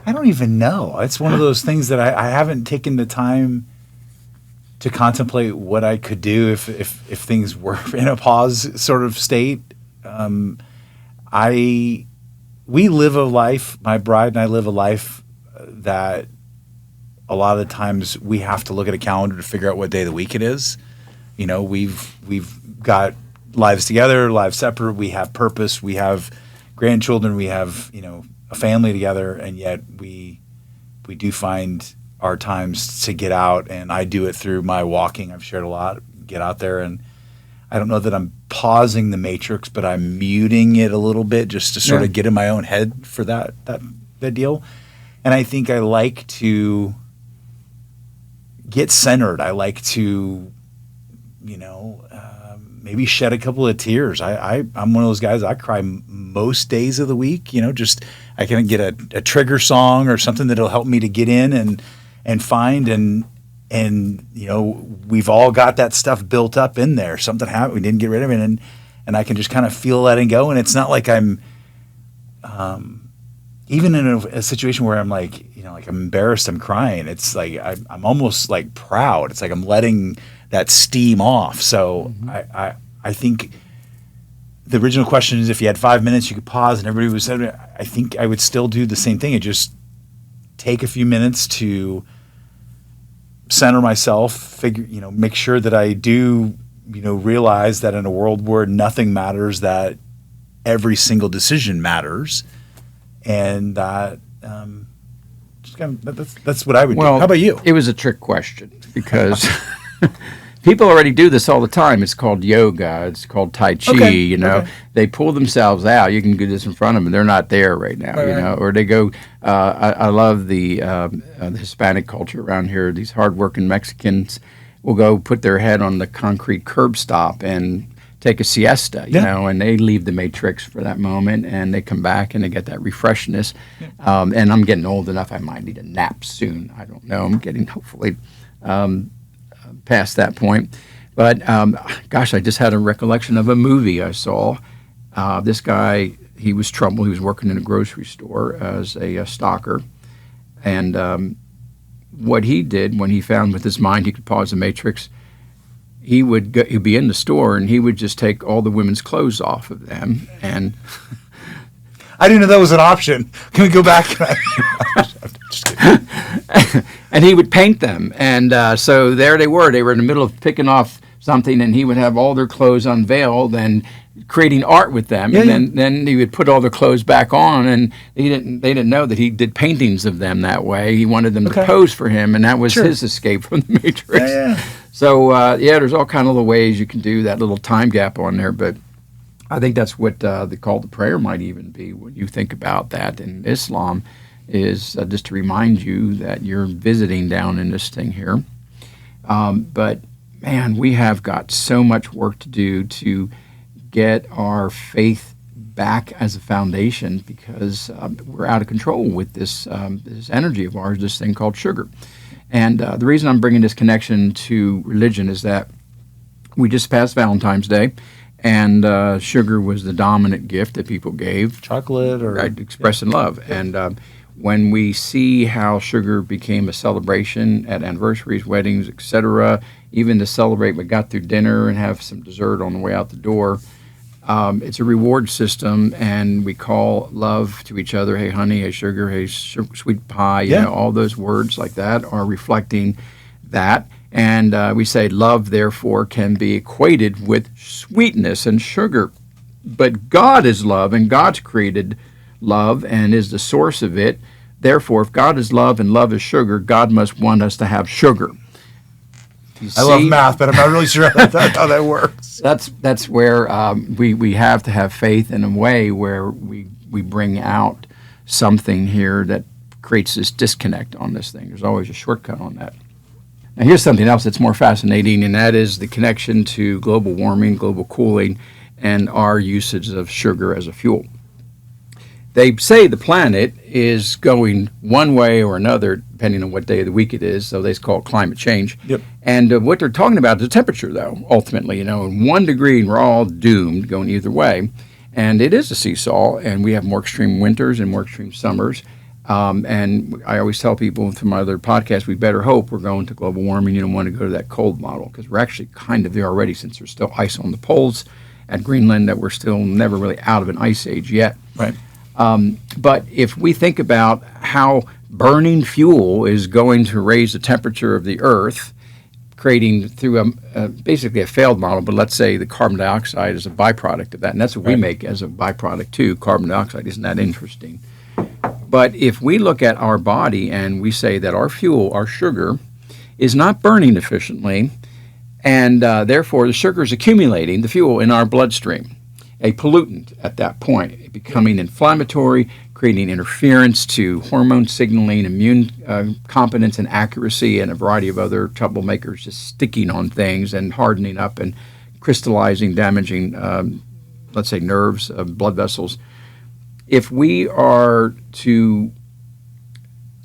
I don't even know. It's one of those things that I haven't taken the time to contemplate what I could do if things were in a pause sort of state. We live a life, my bride and I live a life that a lot of the times we have to look at a calendar to figure out what day of the week it is. We've got lives together, lives separate. We have purpose. We have grandchildren. We have, a family together, and yet we do find our times to get out, and I do it through my walking. I've shared a lot, get out there, and I don't know that I'm pausing the matrix, but I'm muting it a little bit just to sort of get in my own head for that deal. And I think I like to get centered. I like to, maybe shed a couple of tears. I'm one of those guys, I cry most days of the week, just I can get a trigger song or something that'll help me to get in and find and we've all got that stuff built up in there. Something happened, we didn't get rid of it, and I can just kind of feel letting go. And it's not like I'm even in a situation where I'm like, like I'm embarrassed, I'm crying. It's like I'm almost like proud. It's like I'm letting that steam off. So I think the original question is, if you had 5 minutes, you could pause, and everybody was saying, I think I would still do the same thing. It just take a few minutes to center myself, make sure that I do, realize that in a world where nothing matters, that every single decision matters, and that that's what I would do. How about you? It was a trick question, because people already do this all the time. It's called yoga. It's called Tai Chi. Okay. They pull themselves out. You can do this in front of them. They're not there right now. Right. Or they go. I love the Hispanic culture around here. These hardworking Mexicans will go put their head on the concrete curb stop and take a siesta, you know, and they leave the matrix for that moment, and they come back and they get that refreshness. And I'm getting old enough; I might need a nap soon. I don't know. I'm getting hopefully past that point. But gosh, I just had a recollection of a movie I saw. This guy, he was troubled. He was working in a grocery store as a stalker, and what he did when he found with his mind he could pause the matrix. He'd be in the store and he would just take all the women's clothes off of them, and I didn't know that was an option. Can we go back? Just kidding. And he would paint them, and so there they were. They were in the middle of picking off something, and he would have all their clothes unveiled and creating art with them. And then he would put all their clothes back on, and they didn't know that he did paintings of them that way. He wanted them to pose for him, and that was his escape from the matrix. So there's all kind of little ways you can do that little time gap on there, but I think that's what the call to prayer might even be when you think about that in Islam, is just to remind you that you're visiting down in this thing here. But man, we have got so much work to do to get our faith back as a foundation, because we're out of control with this energy of ours, this thing called sugar. And the reason I'm bringing this connection to religion is that we just passed Valentine's Day, and sugar was the dominant gift that people gave. Chocolate or expressing love. And when we see how sugar became a celebration at anniversaries, weddings, etc., even to celebrate, we got through dinner and have some dessert on the way out the door. It's a reward system, and we call love to each other. Hey, honey. Hey, sugar. Hey, sweet pie. You know, all those words like that are reflecting that. And we say love, therefore, can be equated with sweetness and sugar. But God is love, and God's created love and is the source of it. Therefore, if God is love and love is sugar, God must want us to have sugar. I love math, but I'm not really sure how that works. That's where we have to have faith in a way where we bring out something here that creates this disconnect on this thing. There's always a shortcut on that. Now here's something else that's more fascinating, and that is the connection to global warming, global cooling, and our usage of sugar as a fuel. They say the planet is going one way or another, depending on what day of the week it is, so they call it climate change. And what they're talking about is the temperature, though, ultimately. In 1 degree, and we're all doomed going either way. And it is a seesaw, and we have more extreme winters and more extreme summers. And I always tell people through my other podcasts, we better hope we're going to global warming. You don't want to go to that cold model, because we're actually kind of there already, since there's still ice on the poles at Greenland, that we're still never really out of an ice age yet. Right. But if we think about how burning fuel is going to raise the temperature of the Earth, creating through basically a failed model, but let's say the carbon dioxide is a byproduct of that, and that's what we make as a byproduct too, carbon dioxide. Isn't that interesting? But if we look at our body and we say that our fuel, our sugar, is not burning efficiently, and therefore the sugar is accumulating, the fuel, in our bloodstream, a pollutant at that point, becoming inflammatory, creating interference to hormone signaling, immune competence and accuracy, and a variety of other troublemakers, just sticking on things and hardening up and crystallizing, damaging, let's say, nerves, blood vessels. If we are to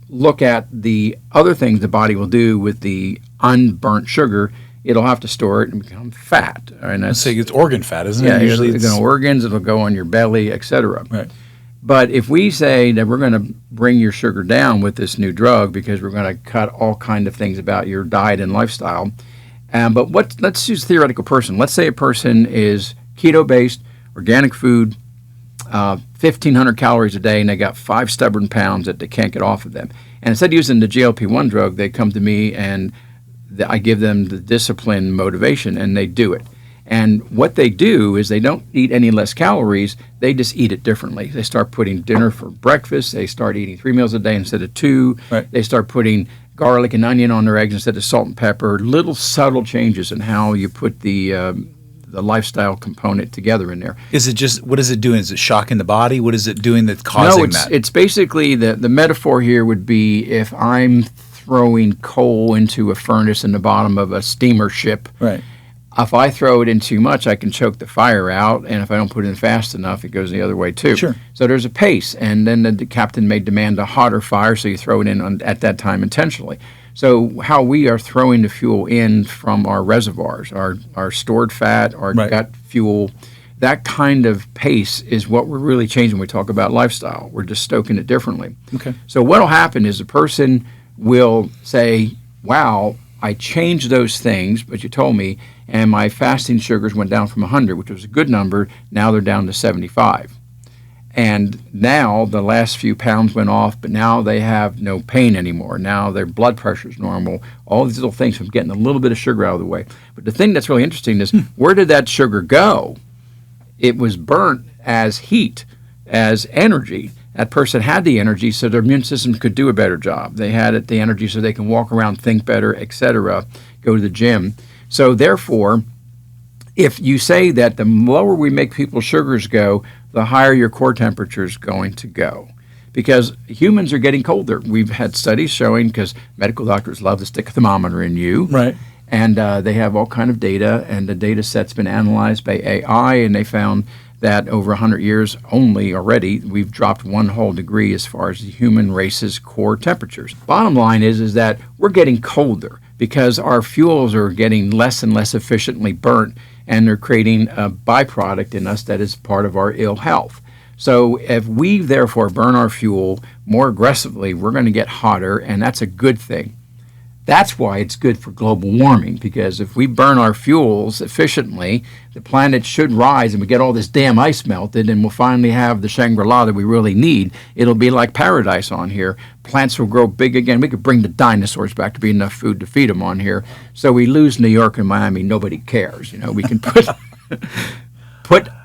look at the other things the body will do with the unburnt sugar, it'll have to store it and become fat. And let's say it's organ fat, isn't it? Yeah, usually it's going to organs, it'll go on your belly, etc. Right. But if we say that we're going to bring your sugar down with this new drug, because we're going to cut all kind of things about your diet and lifestyle, but let's use a theoretical person. Let's say a person is keto-based, organic food, 1,500 calories a day, and they got 5 stubborn pounds that they can't get off of them. And instead of using the GLP-1 drug, they come to me and I give them the discipline, motivation, and they do it. And what they do is they don't eat any less calories, they just eat it differently. They start putting dinner for breakfast, they start eating 3 meals a day instead of 2, right. They start putting garlic and onion on their eggs instead of salt and pepper, little subtle changes in how you put the lifestyle component together in there. Is it just, what is it doing? Is it shocking the body? What is it doing that's causing that? No, it's basically, the metaphor here would be if I'm throwing coal into a furnace in the bottom of a steamer ship, right. If I throw it in too much, I can choke the fire out, and if I don't put it in fast enough, it goes the other way too. Sure. So there's a pace, and then the captain may demand a hotter fire, so you throw it in at that time intentionally. So how we are throwing the fuel in from our reservoirs, our stored fat, our gut fuel, that kind of pace is what we're really changing when we talk about lifestyle. We're just stoking it differently. Okay. So what will happen is the person will say, wow, I changed those things, but you told me, and my fasting sugars went down from 100, which was a good number. Now they're down to 75. And now the last few pounds went off, but now they have no pain anymore. Now their blood pressure is normal. All these little things from getting a little bit of sugar out of the way. But the thing that's really interesting is where did that sugar go? It was burnt as heat, as energy. That person had the energy so their immune system could do a better job. They had the energy so they can walk around, think better, etc., go to the gym. So therefore, if you say that the lower we make people's sugars go, the higher your core temperature is going to go. Because humans are getting colder. We've had studies showing, because medical doctors love to stick a thermometer in you. Right. And they have all kind of data, and the data set's been analyzed by AI, and they found that over 100 years only already, we've dropped 1 whole degree as far as the human race's core temperatures. Bottom line is that we're getting colder because our fuels are getting less and less efficiently burnt, and they're creating a byproduct in us that is part of our ill health. So if we therefore burn our fuel more aggressively, we're going to get hotter, and that's a good thing. That's why it's good for global warming, because if we burn our fuels efficiently, the planet should rise and we get all this damn ice melted, and we'll finally have the Shangri-La that we really need. It'll be like paradise on here. Plants will grow big again. We could bring the dinosaurs back to be enough food to feed them on here. So we lose New York and Miami. Nobody cares. You know, we can put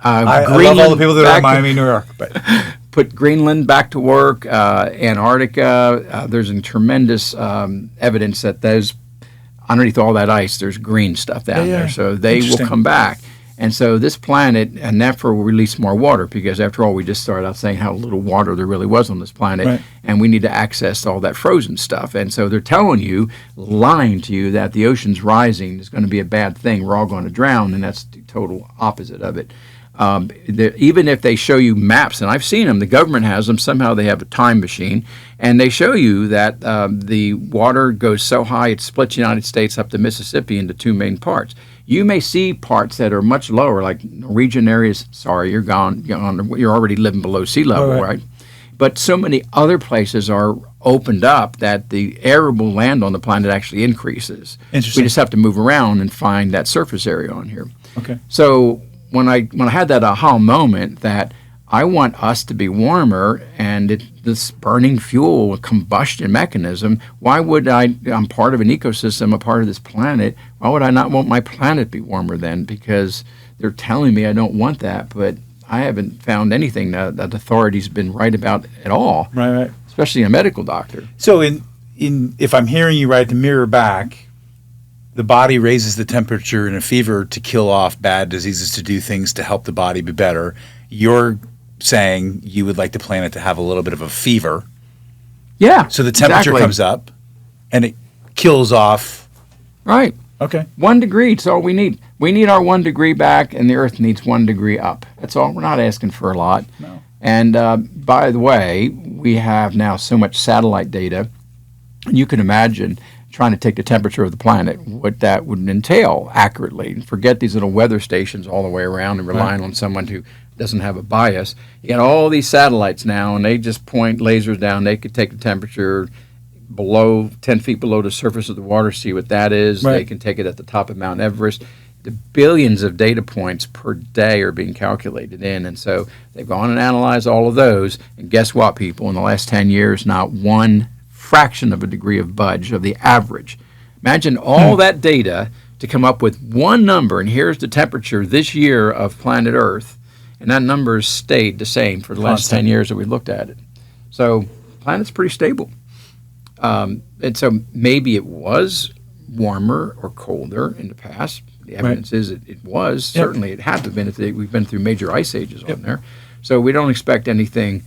I Greenland love all the people that are in back Miami, New York. But put Greenland back to work, Antarctica. There's a tremendous evidence that those underneath all that ice, there's green stuff down there. So they will come back. And so this planet, and therefore will release more water, because after all, we just started out saying how little water there really was on this planet, and we need to access all that frozen stuff. And so they're telling you, lying to you, that the ocean's rising is going to be a bad thing. We're all going to drown, and that's the total opposite of it. Even if they show you maps, and I've seen them, the government has them, somehow they have a time machine, and they show you that the water goes so high it splits the United States up to Mississippi into 2 main parts. You may see parts that are much lower, like Norwegian areas. Sorry, you're gone. You're already living below sea level, right? But so many other places are opened up that the arable land on the planet actually increases. Interesting. We just have to move around and find that surface area on here. Okay. So when I had that aha moment that I want us to be warmer, and this burning fuel, a combustion mechanism, why would I'm part of an ecosystem, a part of this planet, why would I not want my planet be warmer then? Because they're telling me I don't want that, but I haven't found anything that the authorities have been right about at all. Right. Especially a medical doctor. So if I'm hearing you right, to mirror back, the body raises the temperature in a fever to kill off bad diseases, to do things to help the body be better. You're saying you would like the planet to have a little bit of a fever. Yeah. So the temperature comes up and it kills off. Right. Okay. 1 degree, that's all we need. We need our 1 degree back, and the Earth needs 1 degree up. That's all. We're not asking for a lot. No. And by the way, we have now so much satellite data, and you can imagine trying to take the temperature of the planet, what that would entail accurately. Forget these little weather stations all the way around and relying on someone who doesn't have a bias. You got all these satellites now, and they just point lasers down. They could take the temperature below 10 feet below the surface of the water, see what that is. They can take it at the top of Mount Everest. The billions of data points per day are being calculated in, and so they've gone and analyzed all of those. And guess what, people? In the last 10 years, not one fraction of a degree of budge of the average. Imagine all that data to come up with one number, and here's the temperature this year of planet Earth, and that number has stayed the same for the last 10 years that we looked at it. So the planet's pretty stable. And so maybe it was warmer or colder in the past. The evidence is it was. Certainly it had to have been if we've been through major ice ages on there. So we don't expect anything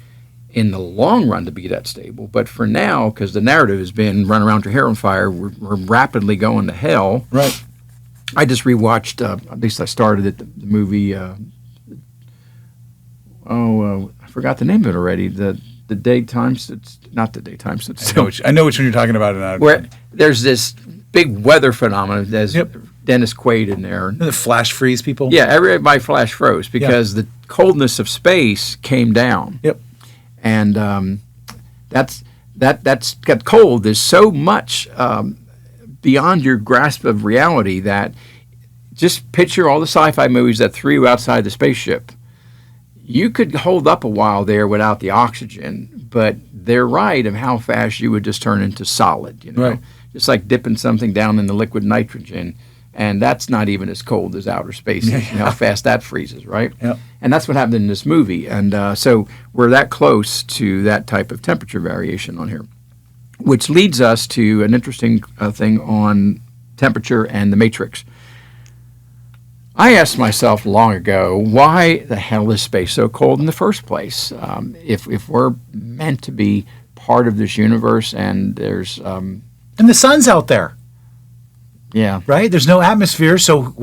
in the long run to be that stable. But for now, because the narrative has been run around your hair on fire, we're rapidly going to hell. Right. I just rewatched, at least I started it, the movie, I forgot the name of it already, the daytime, not the daytime. I know which one you're talking about. Where there's this big weather phenomenon. There's Dennis Quaid in there. The flash freeze people? Yeah, everybody flash froze because the coldness of space came down. Yep. And that's got cold. There's so much beyond your grasp of reality that just picture all the sci-fi movies that threw you outside the spaceship. You could hold up a while there without the oxygen, but they're right of how fast you would just turn into solid, Right. Just like dipping something down in the liquid nitrogen, and that's not even as cold as outer space is, how fast that freezes, right? Yep. And that's what happened in this movie, and so we're that close to that type of temperature variation on here, which leads us to an interesting thing on temperature and the matrix. I asked myself long ago, why the hell is space so cold in the first place? If we're meant to be part of this universe and there's... and the sun's out there. Yeah. Right? There's no atmosphere, so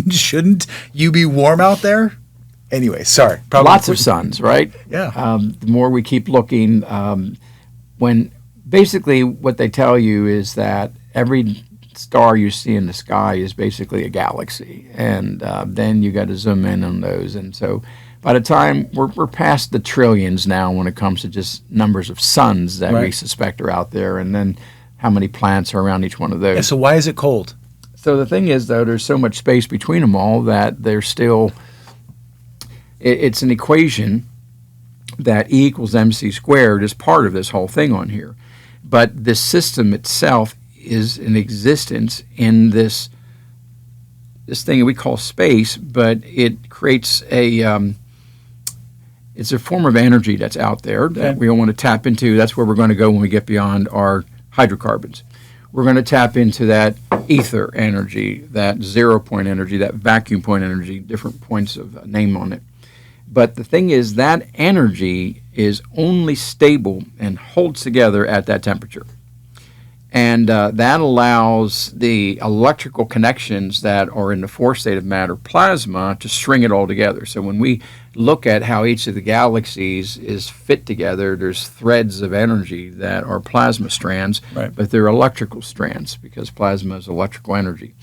shouldn't you be warm out there? Anyway, sorry. Lots of suns, right? Yeah. The more we keep looking, when basically what they tell you is that every star you see in the sky is basically a galaxy, and then you got to zoom in on those, and so by the time we're past the trillions now when it comes to just numbers of suns that we suspect are out there, and then how many planets are around each one of those. Yeah, so why is it cold? So the thing is, though, there's so much space between them all that there's still it's an equation that E equals mc squared is part of this whole thing on here, but this system itself is in existence in this thing we call space, but it creates it's a form of energy that's out there that we don't want to tap into. That's where we're going to go when we get beyond our hydrocarbons. We're going to tap into that ether energy, that 0 point energy, that vacuum point energy, different points of name on it. But the thing is that energy is only stable and holds together at that temperature. And that allows the electrical connections that are in the fourth state of matter, plasma, to string it all together. So when we look at how each of the galaxies is fit together, there's threads of energy that are plasma strands, but they're electrical strands because plasma is electrical energy.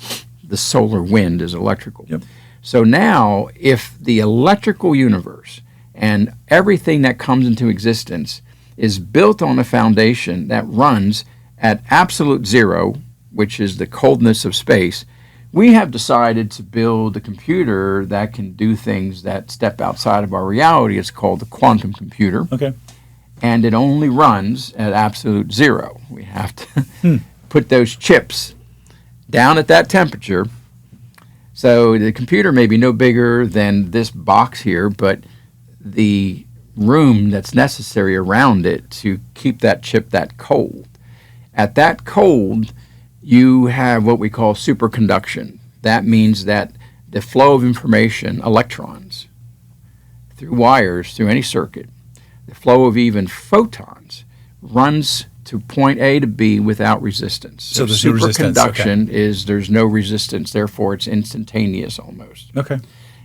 The solar wind is electrical. Yep. So now, if the electrical universe and everything that comes into existence is built on a foundation that runs at absolute zero, which is the coldness of space, we have decided to build a computer that can do things that step outside of our reality. It's called the quantum computer. Okay. And it only runs at absolute zero. We have to put those chips down at that temperature. So the computer may be no bigger than this box here, but the room that's necessary around it to keep that chip that cold. At that cold, you have what we call superconduction. That means that the flow of information, electrons, through wires, through any circuit, the flow of even photons runs to point A to B without resistance. So there's no resistance. Superconduction is there's no resistance, therefore it's instantaneous almost. Okay.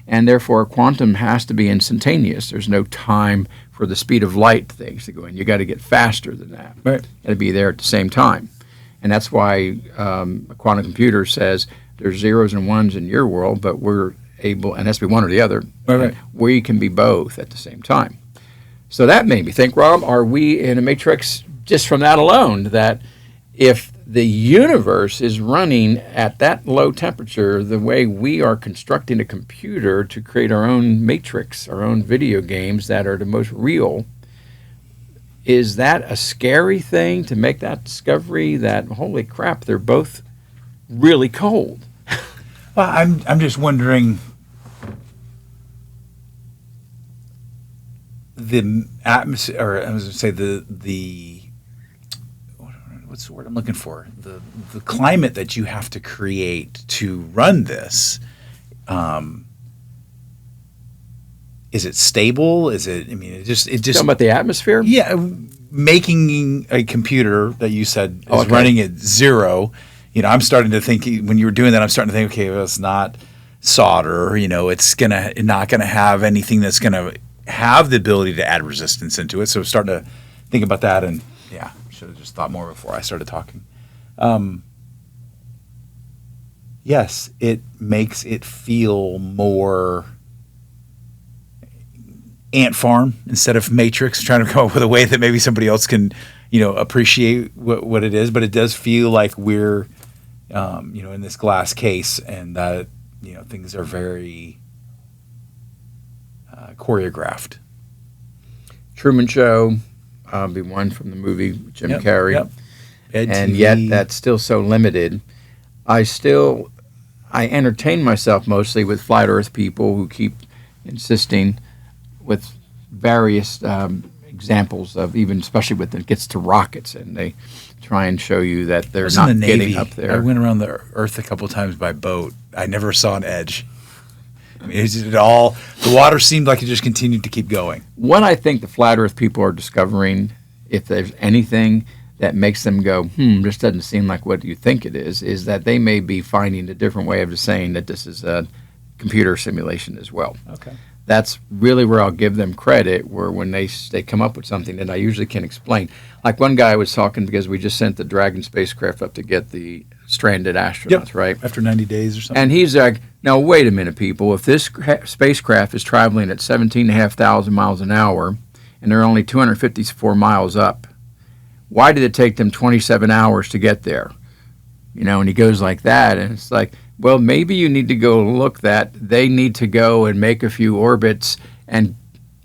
And therefore quantum has to be instantaneous. There's no time for the speed of light things to go in. You got to get faster than that. Right. Got to be there at the same time. And that's why a quantum computer says there's zeros and ones in your world, but we're able, and it has to be one or the other, Right. we can be both at the same time. So that made me think, Rob, are we in a matrix just from that alone, that if the universe is running at that low temperature, the way we are constructing a computer to create our own matrix, our own video games that are the most real, is that a scary thing to make that discovery that, holy crap, they're both really cold? Well, I'm just wondering, the atmosphere, or I was going to say the what's the word I'm looking for? The climate that you have to create to run this. Is it stable? Is it? I mean, it just. Talking about the atmosphere? Yeah, making a computer that you said is running at zero. I'm starting to think when you were doing that, I'm starting to think, okay, well, it's not solder. It's not gonna have anything that's gonna have the ability to add resistance into it. So starting to think about that, and yeah, should have just thought more before I started talking. Yes, it makes it feel more ant farm instead of Matrix, trying to come up with a way that maybe somebody else can, appreciate what it is. But it does feel like we're, in this glass case, and that, things are very choreographed. Truman Show, be one from the movie Jim Carrey. Yep. And TV. yet that's still so limited. I entertain myself mostly with flat earth people who keep insisting with various examples of, even especially when it gets to rockets, and they try and show you that they're not in the Navy. getting up there. I went around the Earth a couple times by boat. I never saw an edge. I mean, the water seemed like it just continued to keep going. What I think the flat earth people are discovering, if there's anything that makes them go, this doesn't seem like what you think it is that they may be finding a different way of just saying that this is a computer simulation as well. Okay. That's really where I'll give them credit, where when they come up with something that I usually can't explain. Like one guy I was talking, because we just sent the Dragon spacecraft up to get the stranded astronauts, right? After 90 days or something. And he's like, now wait a minute, people. If this spacecraft is traveling at 17,500 miles an hour, and they're only 254 miles up, why did it take them 27 hours to get there? And he goes like that, and it's like, well, maybe you need to go look that they need to go and make a few orbits and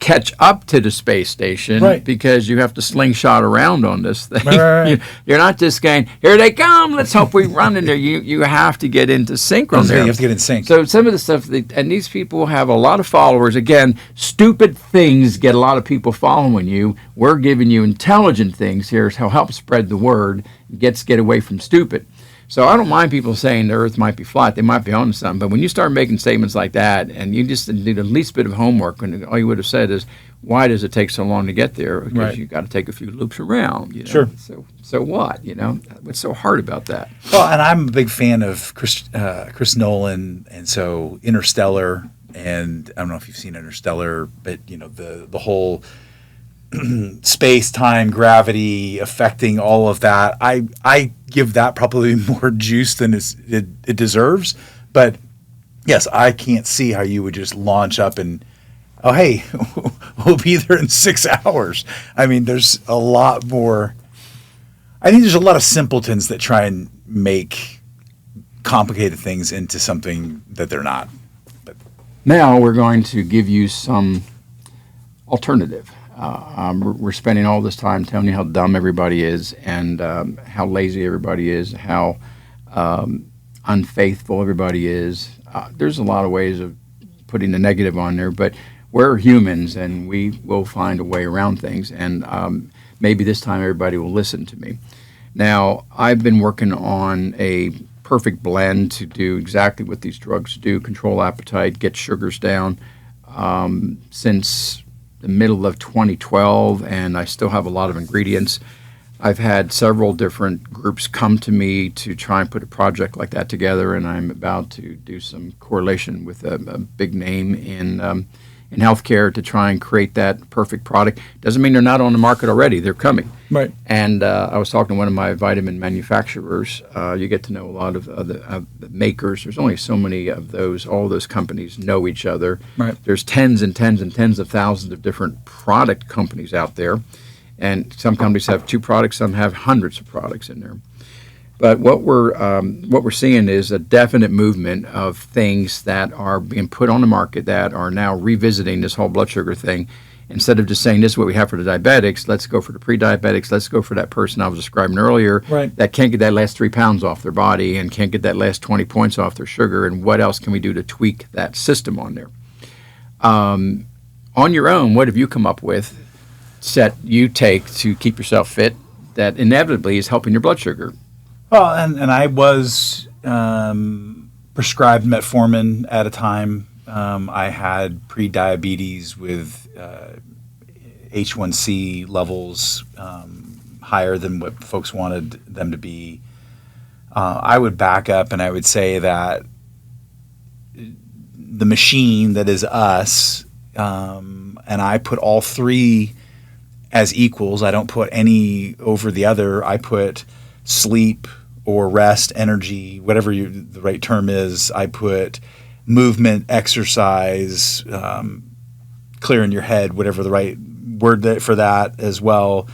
catch up to the space station, right, because you have to slingshot around on this thing. Right. You're not just going, here they come, let's hope we run in there. You have to get into sync on there. You have to get in sync. So some of the stuff, and these people have a lot of followers. Again, stupid things get a lot of people following you. We're giving you intelligent things. Here's how help spread the word, get away from stupid. So I don't mind people saying the Earth might be flat. They might be on something. But when you start making statements like that, and you just do the least bit of homework, and all you would have said is, why does it take so long to get there? Because right, you got to take a few loops around. Sure. So what? What's so hard about that? Well, and I'm a big fan of Chris Nolan, and so Interstellar, and I don't know if you've seen Interstellar, but the whole space, time, gravity affecting all of that. I give that probably more juice than it deserves. But yes, I can't see how you would just launch up and, oh, hey, we'll be there in 6 hours. I mean, there's a lot more. I think there's a lot of simpletons that try and make complicated things into something that they're not. But now we're going to give you some alternative. We're spending all this time telling you how dumb everybody is, and how lazy everybody is, how unfaithful everybody is. There's a lot of ways of putting the negative on there, but we're humans, and we will find a way around things, and maybe this time everybody will listen to me. Now, I've been working on a perfect blend to do exactly what these drugs do: control appetite, get sugars down, since the middle of 2012, and I still have a lot of ingredients. I've had several different groups come to me to try and put a project like that together, and I'm about to do some correlation with a big name in healthcare to try and create that perfect product. Doesn't mean they're not on the market already. They're coming. right, And I was talking to one of my vitamin manufacturers. You get to know a lot of the makers. There's only so many of those. All those companies know each other. Right. There's tens and tens and tens of thousands of different product companies out there. And some companies have 2 products, some have hundreds of products in there. But what we're seeing is a definite movement of things that are being put on the market that are now revisiting this whole blood sugar thing. Instead of just saying this is what we have for the diabetics, let's go for the pre-diabetics. Let's go for that person I was describing earlier, right, that can't get that last 3 pounds off their body and can't get that last 20 points off their sugar. And what else can we do to tweak that system on there? On your own, what have you come up with that you take to keep yourself fit that inevitably is helping your blood sugar? Well, and I was prescribed metformin at a time. I had pre-diabetes with H1C levels higher than what folks wanted them to be. I would back up and I would say that the machine that is us, and I put all three as equals. I don't put any over the other. I put sleep or rest, energy, whatever the right term is. I put movement, exercise, clearing your head, whatever the right word for that as well,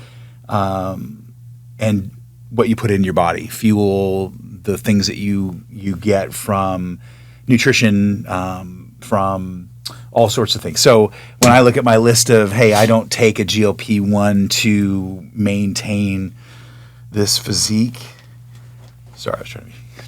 and what you put in your body, fuel, the things that you get from nutrition, from all sorts of things. So when I look at my list of, hey, I don't take a GLP-1 to maintain this physique. Sorry, I was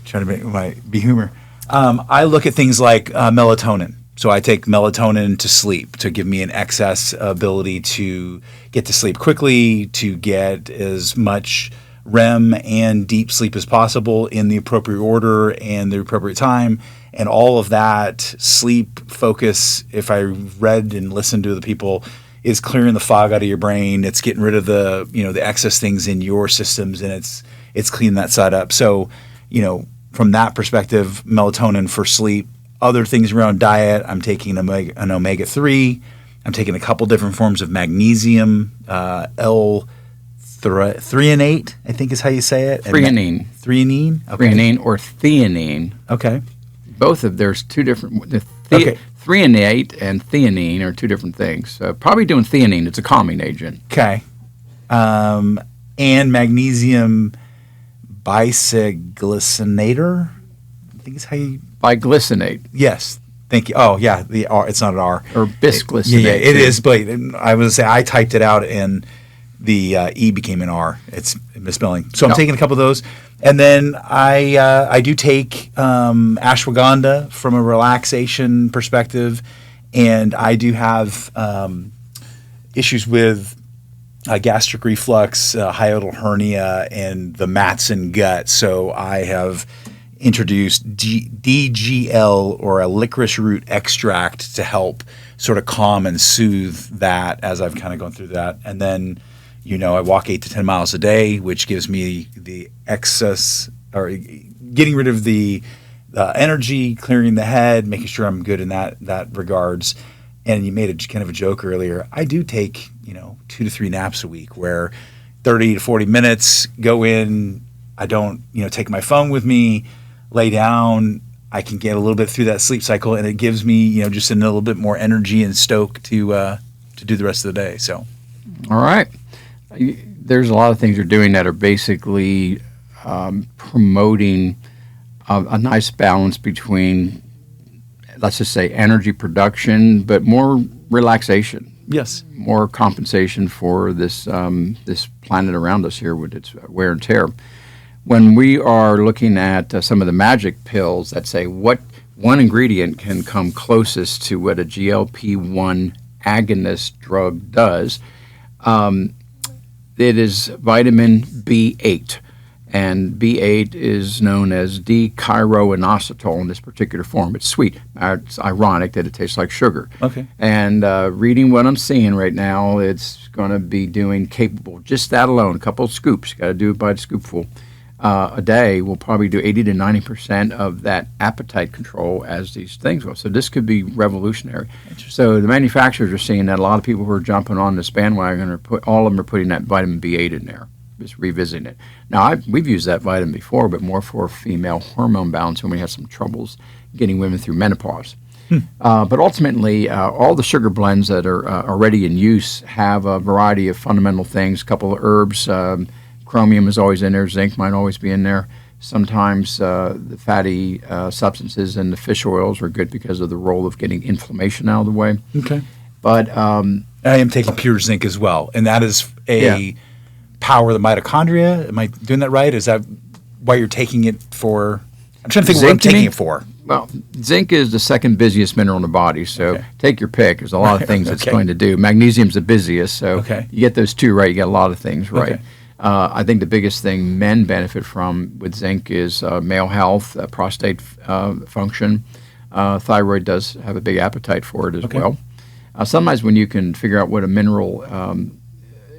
trying to be humor. I look at things like melatonin. So I take melatonin to sleep to give me an excess ability to get to sleep quickly, to get as much REM and deep sleep as possible in the appropriate order and the appropriate time. And all of that sleep focus, if I read and listened to the people, is clearing the fog out of your brain. It's getting rid of the excess things in your systems, and it's cleaning that side up. So, from that perspective, melatonin for sleep. Other things around diet, I'm taking an omega-3. I'm taking a couple different forms of magnesium, L-threonate, I think is how you say it. Threonine. Threonine? Okay. Threonine or theanine. Okay. There's two different. Okay. Threonate and theanine are two different things. Probably doing theanine. It's a calming agent. Okay. And magnesium bisglycinator, I think is how you... Biglycinate. Yes. Thank you. Oh, yeah. The R. It's not an R. Or bisglycinate. Yeah, it is. But I would say I typed it out and the E became an R. It's misspelling. So I'm taking a couple of those. And then I do take ashwagandha from a relaxation perspective. And I do have issues with gastric reflux, hiatal hernia, and the Matson gut. So I have introduced DGL, or a licorice root extract, to help sort of calm and soothe that as I've kind of gone through that. And then, I walk 8 to 10 miles a day, which gives me the excess, or getting rid of the energy, clearing the head, making sure I'm good in that regards. And you made kind of a joke earlier. I do take, 2 to 3 naps a week, where 30 to 40 minutes, go in. I don't, take my phone with me, lay down. I can get a little bit through that sleep cycle, and it gives me, just a little bit more energy and stoke to do the rest of the day. So, all right. There's a lot of things you're doing that are basically promoting a nice balance between, let's just say, energy production, but more relaxation. Yes. More compensation for this this planet around us here with its wear and tear. When we are looking at some of the magic pills that say what one ingredient can come closest to what a GLP-1 agonist drug does, it is vitamin B8. And B8 is known as D-chiroinositol in this particular form. It's sweet. It's ironic that it tastes like sugar. Okay. And reading what I'm seeing right now, it's going to be capable, just that alone, a couple of scoops, got to do it by the scoopful, a day will probably do 80 to 90% of that appetite control as these things will. So this could be revolutionary. So the manufacturers are seeing that a lot of people who are jumping on this bandwagon, all of them are putting that vitamin B8 in there. Just revisiting it. Now, we've used that vitamin before, but more for female hormone balance when we have some troubles getting women through menopause. But ultimately, all the sugar blends that are already in use have a variety of fundamental things, a couple of herbs. Chromium is always in there. Zinc might always be in there. Sometimes the fatty substances and the fish oils are good because of the role of getting inflammation out of the way. Okay. But I am taking pure zinc as well, and that is power the mitochondria. Am I doing that right? Is that why you're taking it for? I'm trying to think of what I'm taking it for. Well, zinc is the second busiest mineral in the body, so take your pick. There's a lot of things it's going to do. Magnesium's the busiest, so you get those two right, you get a lot of things right. Okay. I think the biggest thing men benefit from with zinc is male health, prostate function. Thyroid does have a big appetite for it as well. Sometimes when you can figure out what a mineral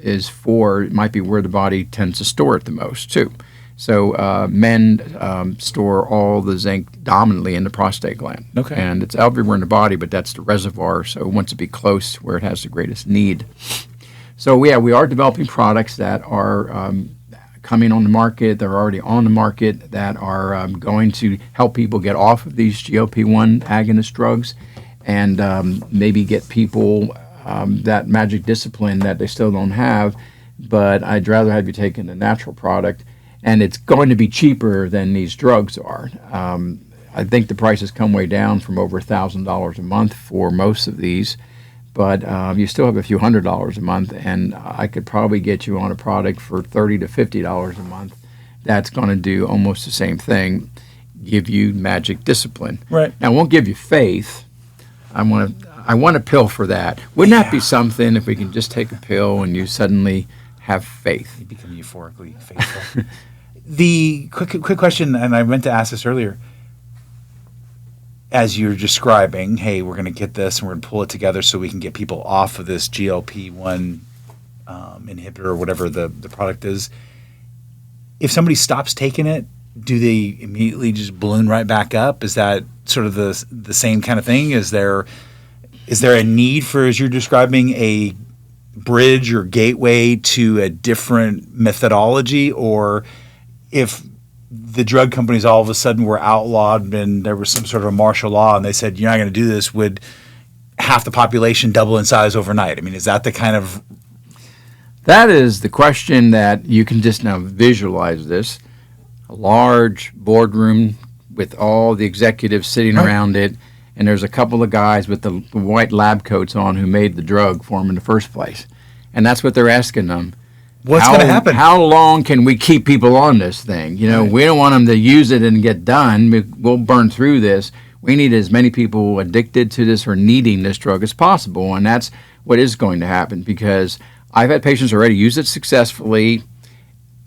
is for, it might be where the body tends to store it the most too. So men store all the zinc dominantly in the prostate gland. Okay. And it's everywhere in the body, but that's the reservoir, so it wants to be close where it has the greatest need. So yeah, we are developing products that are coming on the market. They're already on the market that are going to help people get off of these GLP-1 agonist drugs and maybe get people that magic discipline that they still don't have. But I'd rather have you taking the natural product, and it's going to be cheaper than these drugs are. I think the prices come way down from over $1,000 a month for most of these, but you still have a few $100s a month, and I could probably get you on a product for $30 to $50 a month that's going to do almost the same thing, give you magic discipline. Right. Now, it won't give you faith. I want a pill for that. Wouldn't that be something if we can just take a pill and you suddenly have faith? You become euphorically faithful. The quick question, and I meant to ask this earlier. As you're describing, hey, we're going to get this and we're going to pull it together so we can get people off of this GLP-1 inhibitor or whatever the product is. If somebody stops taking it, do they immediately just balloon right back up? Is that sort of the same kind of thing? Is there a need for, as you're describing, a bridge or gateway to a different methodology? Or if the drug companies all of a sudden were outlawed and there was some sort of a martial law and they said, you're not going to do this, would half the population double in size overnight? I mean, is that the kind of... That is the question that you can just now visualize this. A large boardroom with all the executives sitting around it, and there's a couple of guys with the white lab coats on who made the drug for them in the first place. And that's what they're asking them. What's going to happen? How long can we keep people on this thing? You know, we don't want them to use it and get done. We'll burn through this. We need as many people addicted to this or needing this drug as possible, and that's what is going to happen, because I've had patients already use it successfully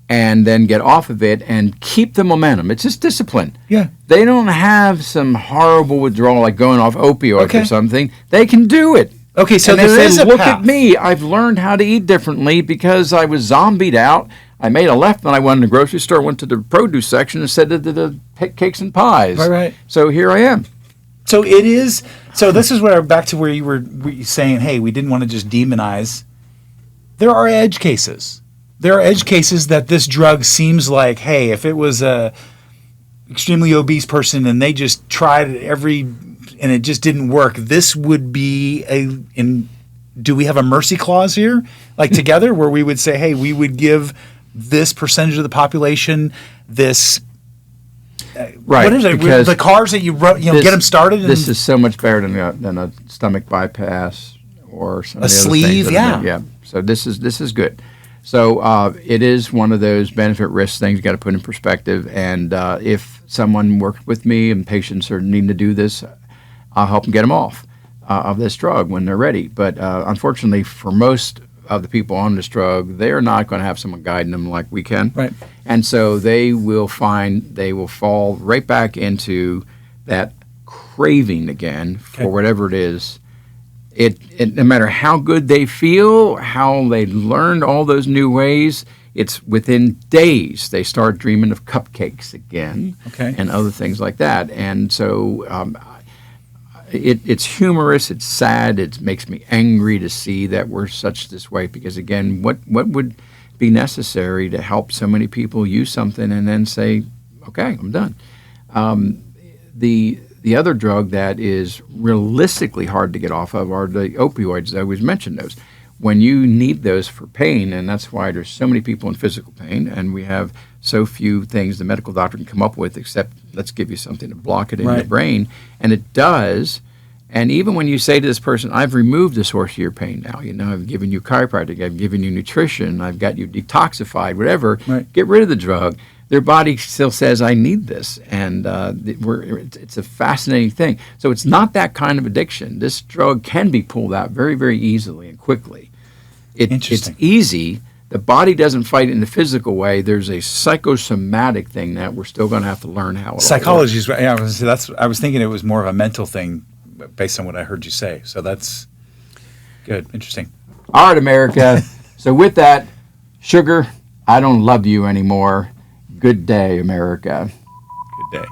and then get off of it and keep the momentum. It's just discipline. Yeah. They don't have some horrible withdrawal like going off opioids or something. They can do it. Okay, so and there is a look path. at me. I've learned how to eat differently because I was zombied out. I made a left when I went to the grocery store, went to the produce section and said to the cakes and pies. Right. So here I am. So it is. So this is where back to where you were saying, hey, we didn't want to just demonize. There are edge cases. There are edge cases that this drug seems like, hey, if it was a extremely obese person and they just tried and it just didn't work, this would be do we have a mercy clause here, like together, where we would say, hey, we would give this percentage of the population this. Right. What is it? Because the cars that you get them started. This is so much better than a stomach bypass or some a sleeve. Yeah. So this is good. So it is one of those benefit risk things you got to put in perspective. And if someone worked with me and patients are needing to do this, I'll help them get them off of this drug when they're ready. But unfortunately, for most of the people on this drug, they are not going to have someone guiding them like we can. Right. And so they will fall right back into that craving again for whatever it is. It no matter how good they feel, how they learned all those new ways, it's within days they start dreaming of cupcakes again and other things like that. And so it's humorous, it's sad, it makes me angry to see that we're such this way, because again, what would be necessary to help so many people use something and then say, okay, I'm done. The other drug that is realistically hard to get off of are the opioids. I always mention those. When you need those for pain, and that's why there's so many people in physical pain, and we have so few things the medical doctor can come up with except let's give you something to block it in your brain, and it does. And even when you say to this person, I've removed the source of your pain now, I've given you chiropractic, I've given you nutrition, I've got you detoxified, whatever, get rid of the drug, their body still says, I need this. And it's a fascinating thing. So it's not that kind of addiction. This drug can be pulled out very, very easily and quickly. It's easy. The body doesn't fight in the physical way. There's a psychosomatic thing that we're still going to have to learn how it Psychology is, I was thinking it was more of a mental thing based on what I heard you say. So that's good. Interesting. All right, America. So with that, sugar, I don't love you anymore. Good day, America. Good day.